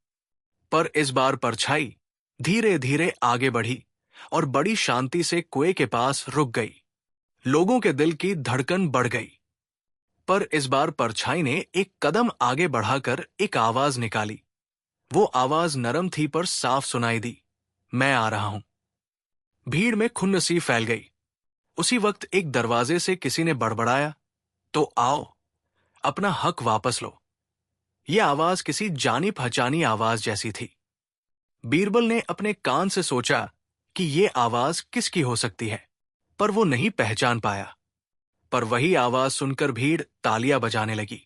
S1: पर इस बार परछाई धीरे धीरे आगे बढ़ी और बड़ी शांति से कुएं के पास रुक गई। लोगों के दिल की धड़कन बढ़ गई। पर इस बार परछाई ने एक कदम आगे बढ़ाकर एक आवाज निकाली। वो आवाज नरम थी पर साफ सुनाई दी, मैं आ रहा हूं। भीड़ में खुन्नसी फैल गई। उसी वक्त एक दरवाजे से किसी ने बड़बड़ाया, तो आओ, अपना हक वापस लो। यह आवाज किसी जानी पहचानी आवाज जैसी थी। बीरबल ने अपने कान से सोचा कि यह आवाज किसकी हो सकती है, पर वो नहीं पहचान पाया। पर वही आवाज सुनकर भीड़ तालियां बजाने लगी।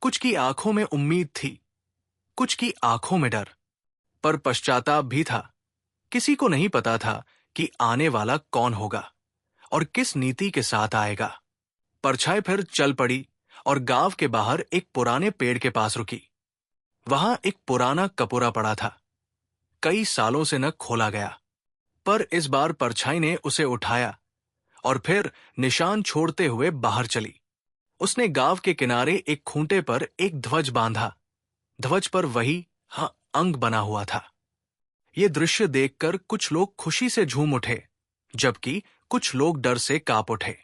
S1: कुछ की आंखों में उम्मीद थी, कुछ की आंखों में डर, पर पश्चाताप भी था। किसी को नहीं पता था कि आने वाला कौन होगा और किस नीति के साथ आएगा। परछाई फिर चल पड़ी और गांव के बाहर एक पुराने पेड़ के पास रुकी। वहां एक पुराना कपूरा पड़ा था, कई सालों से न खोला गया। पर इस बार परछाई ने उसे उठाया और फिर निशान छोड़ते हुए बाहर चली। उसने गांव के किनारे एक खूंटे पर एक ध्वज बांधा। ध्वज पर वही अंग बना हुआ था। ये दृश्य देखकर कुछ लोग खुशी से झूम उठे, जबकि कुछ लोग डर से कांप उठे।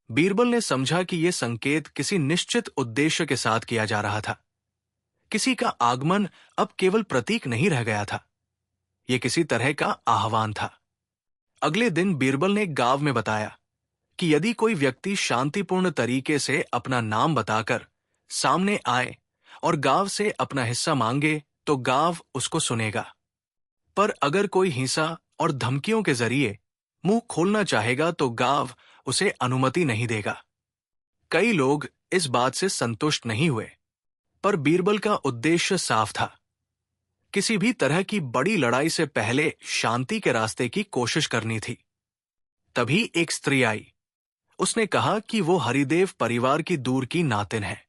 S1: बीरबल ने समझा कि यह संकेत किसी निश्चित उद्देश्य के साथ किया जा रहा था। किसी का आगमन अब केवल प्रतीक नहीं रह गया था, यह किसी तरह का आह्वान था। अगले दिन बीरबल ने गांव में बताया कि यदि कोई व्यक्ति शांतिपूर्ण तरीके से अपना नाम बताकर सामने आए और गांव से अपना हिस्सा मांगे तो गांव उसको सुनेगा। पर अगर कोई हिंसा और धमकियों के जरिए मुंह खोलना चाहेगा तो गांव उसे अनुमति नहीं देगा। कई लोग इस बात से संतुष्ट नहीं हुए, पर बीरबल का उद्देश्य साफ था। किसी भी तरह की बड़ी लड़ाई से पहले शांति के रास्ते की कोशिश करनी थी। तभी एक स्त्री आई। उसने कहा कि वो हरिदेव परिवार की दूर की नातिन है।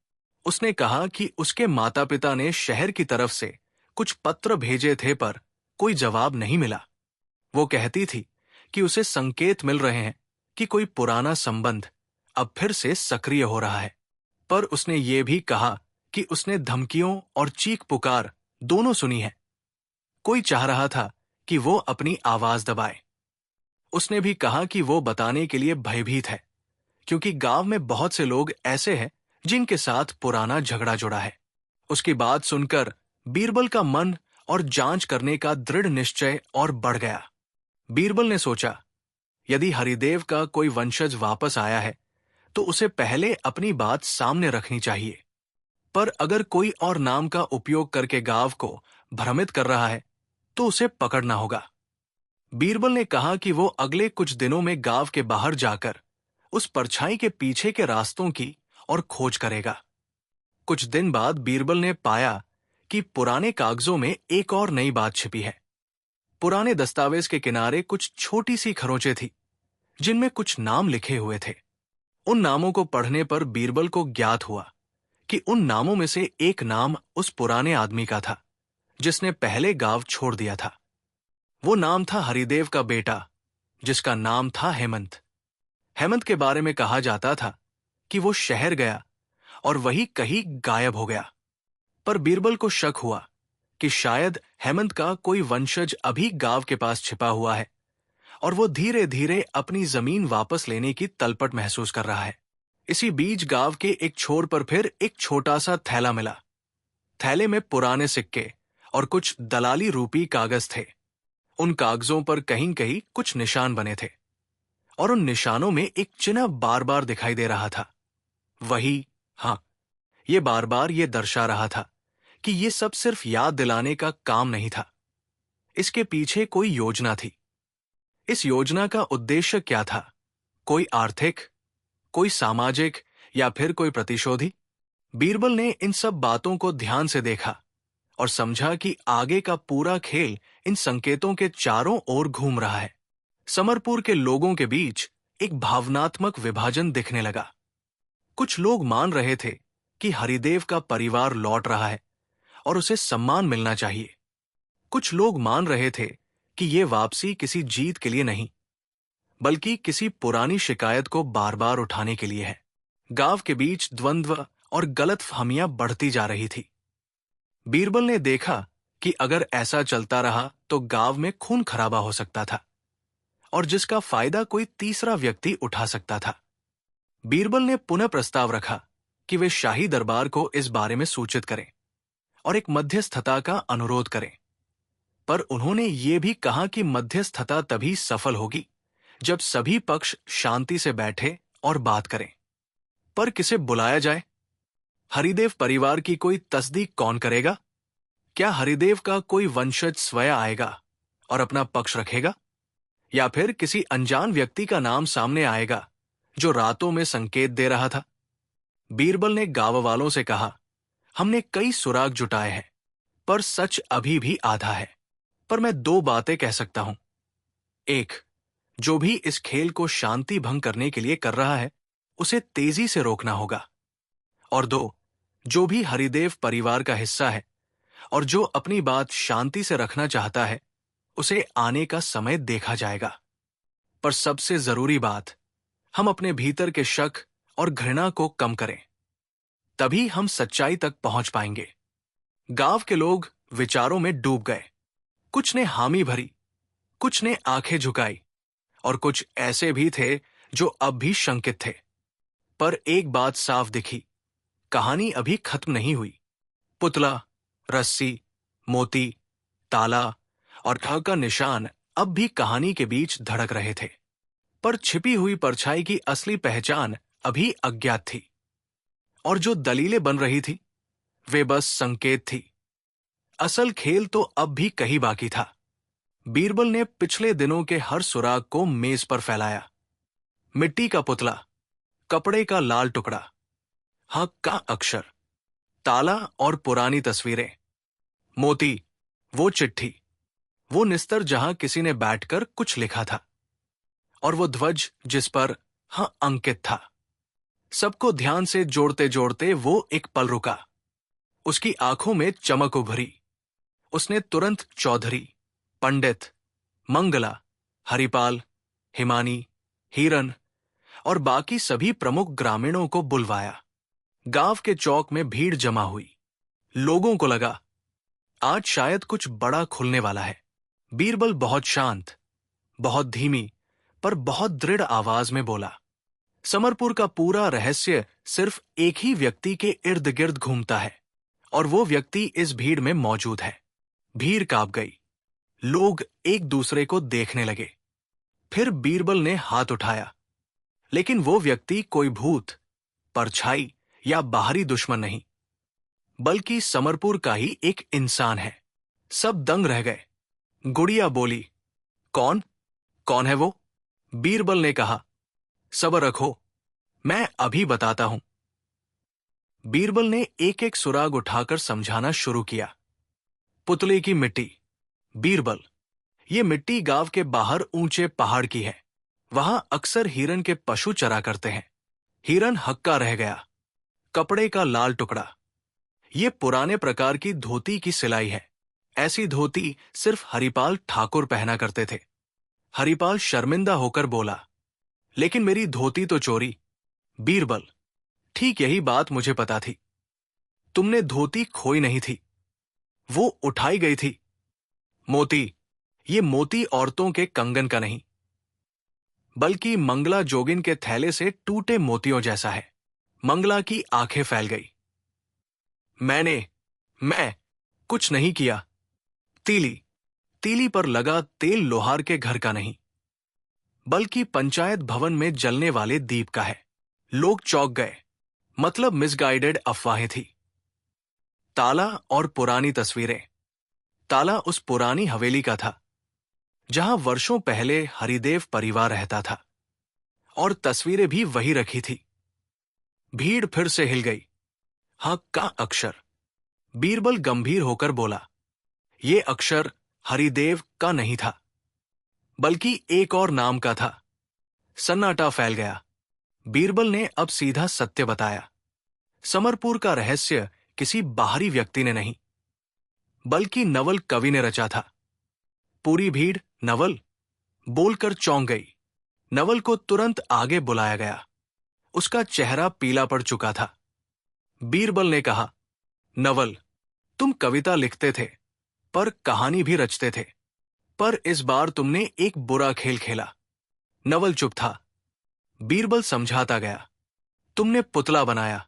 S1: उसने कहा कि उसके माता पिता ने शहर की तरफ से कुछ पत्र भेजे थे, पर कोई जवाब नहीं मिला। वो कहती थी कि उसे संकेत मिल रहे हैं कि कोई पुराना संबंध अब फिर से सक्रिय हो रहा है। पर उसने ये भी कहा कि उसने धमकियों और चीख पुकार दोनों सुनी है। कोई चाह रहा था कि वो अपनी आवाज दबाए। उसने भी कहा कि वो बताने के लिए भयभीत है, क्योंकि गांव में बहुत से लोग ऐसे हैं जिनके साथ पुराना झगड़ा जुड़ा है। उसकी बात सुनकर बीरबल का मन और जांच करने का दृढ़ निश्चय और बढ़ गया। बीरबल ने सोचा, यदि हरिदेव का कोई वंशज वापस आया है तो उसे पहले अपनी बात सामने रखनी चाहिए। पर अगर कोई और नाम का उपयोग करके गांव को भ्रमित कर रहा है तो उसे पकड़ना होगा। बीरबल ने कहा कि वो अगले कुछ दिनों में गांव के बाहर जाकर उस परछाई के पीछे के रास्तों की और खोज करेगा। कुछ दिन बाद बीरबल ने पाया कि पुराने कागजों में एक और नई बात छिपी है। पुराने दस्तावेज के किनारे कुछ छोटी सी खरोंचें थी, जिनमें कुछ नाम लिखे हुए थे। उन नामों को पढ़ने पर बीरबल को ज्ञात हुआ कि उन नामों में से एक नाम उस पुराने आदमी का था जिसने पहले गांव छोड़ दिया था। वो नाम था हरिदेव का बेटा, जिसका नाम था हेमंत। हेमंत के बारे में कहा जाता था कि वो शहर गया और वही कहीं गायब हो गया। पर बीरबल को शक हुआ कि शायद हेमंत का कोई वंशज अभी गांव के पास छिपा हुआ है और वो धीरे धीरे अपनी जमीन वापस लेने की तलपट महसूस कर रहा है। इसी बीच गांव के एक छोर पर फिर एक छोटा सा थैला मिला। थैले में पुराने सिक्के और कुछ दलाली रूपी कागज थे। उन कागजों पर कहीं कहीं कुछ निशान बने थे और उन निशानों में एक चिन्ह बार बार दिखाई दे रहा था। वही, ये बार बार ये दर्शा रहा था कि ये सब सिर्फ याद दिलाने का काम नहीं था। इसके पीछे कोई योजना थी। इस योजना का उद्देश्य क्या था? कोई आर्थिक, कोई सामाजिक या फिर कोई प्रतिशोधी? बीरबल ने इन सब बातों को ध्यान से देखा और समझा कि आगे का पूरा खेल इन संकेतों के चारों ओर घूम रहा है। समरपुर के लोगों के बीच एक भावनात्मक विभाजन दिखने लगा। कुछ लोग मान रहे थे कि हरिदेव का परिवार लौट रहा है और उसे सम्मान मिलना चाहिए। कुछ लोग मान रहे थे कि ये वापसी किसी जीत के लिए नहीं, बल्कि किसी पुरानी शिकायत को बार बार उठाने के लिए है। गांव के बीच द्वंद्व और गलतफहमियां बढ़ती जा रही थी। बीरबल ने देखा कि अगर ऐसा चलता रहा तो गांव में खून खराबा हो सकता था और जिसका फायदा कोई तीसरा व्यक्ति उठा सकता था। बीरबल ने पुनः प्रस्ताव रखा कि वे शाही दरबार को इस बारे में सूचित करें और एक मध्यस्थता का अनुरोध करें। पर उन्होंने ये भी कहा कि मध्यस्थता तभी सफल होगी जब सभी पक्ष शांति से बैठे और बात करें। पर किसे बुलाया जाए? हरिदेव परिवार की कोई तस्दीक कौन करेगा? क्या हरिदेव का कोई वंशज स्वयं आएगा और अपना पक्ष रखेगा, या फिर किसी अनजान व्यक्ति का नाम सामने आएगा जो रातों में संकेत दे रहा था? बीरबल ने गांव वालों से कहा, हमने कई सुराग जुटाए हैं, पर सच अभी भी आधा है। पर मैं दो बातें कह सकता हूं। एक, जो भी इस खेल को शांति भंग करने के लिए कर रहा है उसे तेजी से रोकना होगा। और दो, जो भी हरिदेव परिवार का हिस्सा है और जो अपनी बात शांति से रखना चाहता है उसे आने का समय देखा जाएगा। पर सबसे जरूरी बात, हम अपने भीतर के शक और घृणा को कम करें। तभी हम सच्चाई तक पहुंच पाएंगे। गांव के लोग विचारों में डूब गए। कुछ ने हामी भरी, कुछ ने आंखें झुकाई, और कुछ ऐसे भी थे जो अब भी शंकित थे। पर एक बात साफ दिखी, कहानी अभी खत्म नहीं हुई। पुतला, रस्सी, मोती, ताला और घाव का निशान अब भी कहानी के बीच धड़क रहे थे। पर छिपी हुई परछाई की असली पहचान अभी अज्ञात थी, और जो दलीलें बन रही थी वे बस संकेत थी। असल खेल तो अब भी कहीं बाकी था। बीरबल ने पिछले दिनों के हर सुराग को मेज पर फैलाया। मिट्टी का पुतला, कपड़े का लाल टुकड़ा, हक का अक्षर, ताला और पुरानी तस्वीरें, मोती, वो चिट्ठी, वो निस्तर जहां किसी ने बैठकर कुछ लिखा था, और वो ध्वज जिस पर हाँ अंकित था। सबको ध्यान से जोड़ते जोड़ते वो एक पल रुका। उसकी आंखों में चमक उभरी। उसने तुरंत चौधरी, पंडित, मंगला, हरिपाल, हिमानी, हिरन और बाकी सभी प्रमुख ग्रामीणों को बुलवाया। गांव के चौक में भीड़ जमा हुई। लोगों को लगा आज शायद कुछ बड़ा खुलने वाला है। बीरबल बहुत शांत, बहुत धीमी, पर बहुत दृढ़ आवाज में बोला, समरपुर का पूरा रहस्य सिर्फ एक ही व्यक्ति के इर्द गिर्द घूमता है, और वो व्यक्ति इस भीड़ में मौजूद है। भीड़ कांप गई। लोग एक दूसरे को देखने लगे। फिर बीरबल ने हाथ उठाया, लेकिन वो व्यक्ति कोई भूत, परछाई या बाहरी दुश्मन नहीं, बल्कि समरपुर का ही एक इंसान है। सब दंग रह गए। गुड़िया बोली, कौन कौन है वो? बीरबल ने कहा, सब्र रखो, मैं अभी बताता हूं। बीरबल ने एक एक सुराग उठाकर समझाना शुरू किया। पुतले की मिट्टी। बीरबल, ये मिट्टी गांव के बाहर ऊंचे पहाड़ की है। वहां अक्सर हिरन के पशु चरा करते हैं। हिरन हक्का रह गया। कपड़े का लाल टुकड़ा। ये पुराने प्रकार की धोती की सिलाई है। ऐसी धोती सिर्फ हरिपाल ठाकुर पहना करते थे। हरिपाल शर्मिंदा होकर बोला, लेकिन मेरी धोती तो चोरी। बीरबल, ठीक यही बात मुझे पता थी। तुमने धोती खोई नहीं थी, वो उठाई गई थी। मोती, ये मोती औरतों के कंगन का नहीं, बल्कि मंगला जोगिन के थैले से टूटे मोतियों जैसा है। मंगला की आंखें फैल गई। मैं कुछ नहीं किया। तीली, तीली पर लगा तेल लोहार के घर का नहीं, बल्कि पंचायत भवन में जलने वाले दीप का है। लोग चौंक गए। मतलब मिसगाइडेड अफवाहें थी। ताला और पुरानी तस्वीरें। ताला उस पुरानी हवेली का था जहां वर्षों पहले हरिदेव परिवार रहता था, और तस्वीरें भी वही रखी थी। भीड़ फिर से हिल गई। हक का अक्षर। बीरबल गंभीर होकर बोला, ये अक्षर हरिदेव का नहीं था, बल्कि एक और नाम का था। सन्नाटा फैल गया। बीरबल ने अब सीधा सत्य बताया। समरपुर का रहस्य किसी बाहरी व्यक्ति ने नहीं, बल्कि नवल कवि ने रचा था। पूरी भीड़ नवल बोलकर चौंक गई। नवल को तुरंत आगे बुलाया गया। उसका चेहरा पीला पड़ चुका था। बीरबल ने कहा, नवल, तुम कविता लिखते थे, पर कहानी भी रचते थे, पर इस बार तुमने एक बुरा खेल खेला। नवल चुप था। बीरबल समझाता गया, तुमने पुतला बनाया,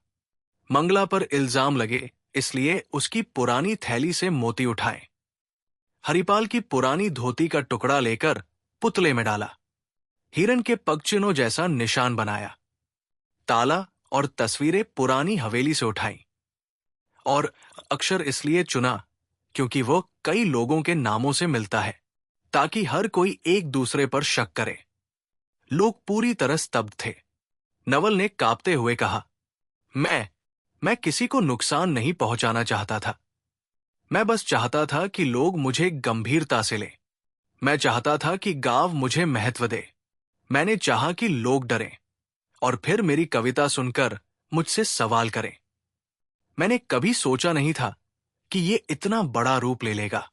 S1: मंगला पर इल्जाम लगे, इसलिए उसकी पुरानी थैली से मोती उठाए। हरिपाल की पुरानी धोती का टुकड़ा लेकर पुतले में डाला। हिरन के पगचिन्हों जैसा निशान बनाया। ताला और तस्वीरें पुरानी हवेली से उठाई। और अक्षर इसलिए चुना क्योंकि वो कई लोगों के नामों से मिलता है, ताकि हर कोई एक दूसरे पर शक करे। लोग पूरी तरह स्तब्ध थे। नवल ने कांपते हुए कहा, मैं किसी को नुकसान नहीं पहुंचाना चाहता था। मैं बस चाहता था कि लोग मुझे गंभीरता से लें। मैं चाहता था कि गांव मुझे महत्व दे। मैंने चाहा कि लोग डरें और फिर मेरी कविता सुनकर मुझसे सवाल करें। मैंने कभी सोचा नहीं था कि ये इतना बड़ा रूप ले लेगा।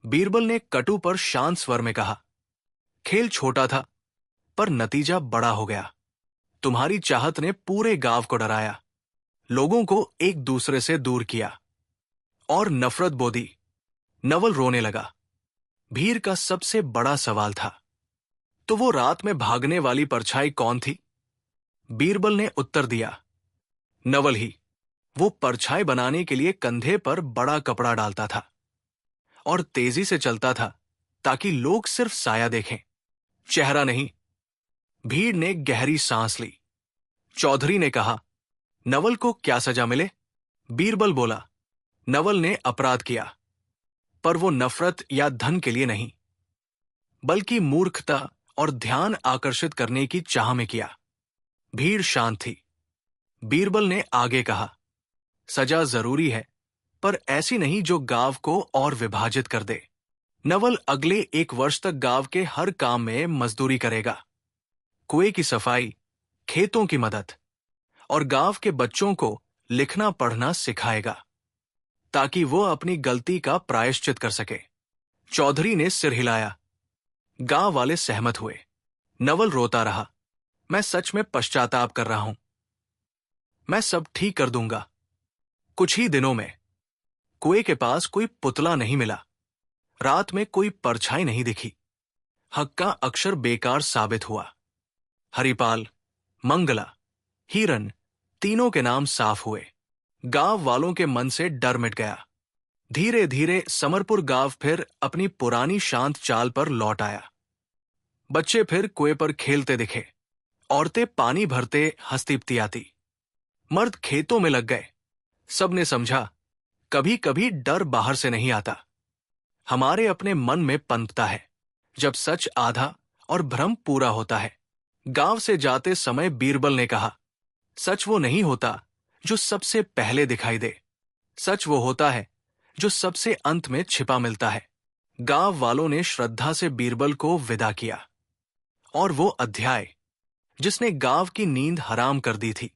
S1: बीरबल ने कटु पर शांत स्वर में कहा, खेल छोटा था, पर नतीजा बड़ा हो गया। तुम्हारी चाहत ने पूरे गांव को डराया। लोगों को एक दूसरे से दूर किया और नफरत बो दी। नवल रोने लगा। भीड़ का सबसे बड़ा सवाल था, तो वो रात में भागने वाली परछाई कौन थी? बीरबल ने उत्तर दिया, नवल ही। वो परछाई बनाने के लिए कंधे पर बड़ा कपड़ा डालता था और तेजी से चलता था ताकि लोग सिर्फ साया देखें, चेहरा नहीं। भीड़ ने गहरी सांस ली। चौधरी ने कहा, नवल को क्या सजा मिले? बीरबल बोला, नवल ने अपराध किया, पर वो नफरत या धन के लिए नहीं, बल्कि मूर्खता और ध्यान आकर्षित करने की चाह में किया। भीड़ शांत थी। बीरबल ने आगे कहा, सजा जरूरी है, पर ऐसी नहीं जो गांव को और विभाजित कर दे। नवल अगले 1 वर्ष तक गांव के हर काम में मजदूरी करेगा। कुएं की सफाई, खेतों की मदद और गांव के बच्चों को लिखना पढ़ना सिखाएगा, ताकि वो अपनी गलती का प्रायश्चित कर सके। चौधरी ने सिर हिलाया। गांव वाले सहमत हुए। नवल रोता रहा, मैं सच में पश्चाताप कर रहा हूं। मैं सब ठीक कर दूंगा। कुछ ही दिनों में कुएं के पास कोई पुतला नहीं मिला। रात में कोई परछाई नहीं दिखी। हक का अक्षर बेकार साबित हुआ। हरिपाल, मंगला, हिरन, तीनों के नाम साफ हुए। गांव वालों के मन से डर मिट गया। धीरे धीरे समरपुर गांव फिर अपनी पुरानी शांत चाल पर लौट आया। बच्चे फिर कुएं पर खेलते दिखे। औरतें पानी भरते हंसती बतियाती। मर्द खेतों में लग गए। सबने समझा, कभी कभी डर बाहर से नहीं आता, हमारे अपने मन में पनपता है, जब सच आधा और भ्रम पूरा होता है। गांव से जाते समय बीरबल ने कहा, सच वो नहीं होता जो सबसे पहले दिखाई दे, सच वो होता है जो सबसे अंत में छिपा मिलता है। गांव वालों ने श्रद्धा से बीरबल को विदा किया और वो अध्याय जिसने गांव की नींद हराम कर दी थी,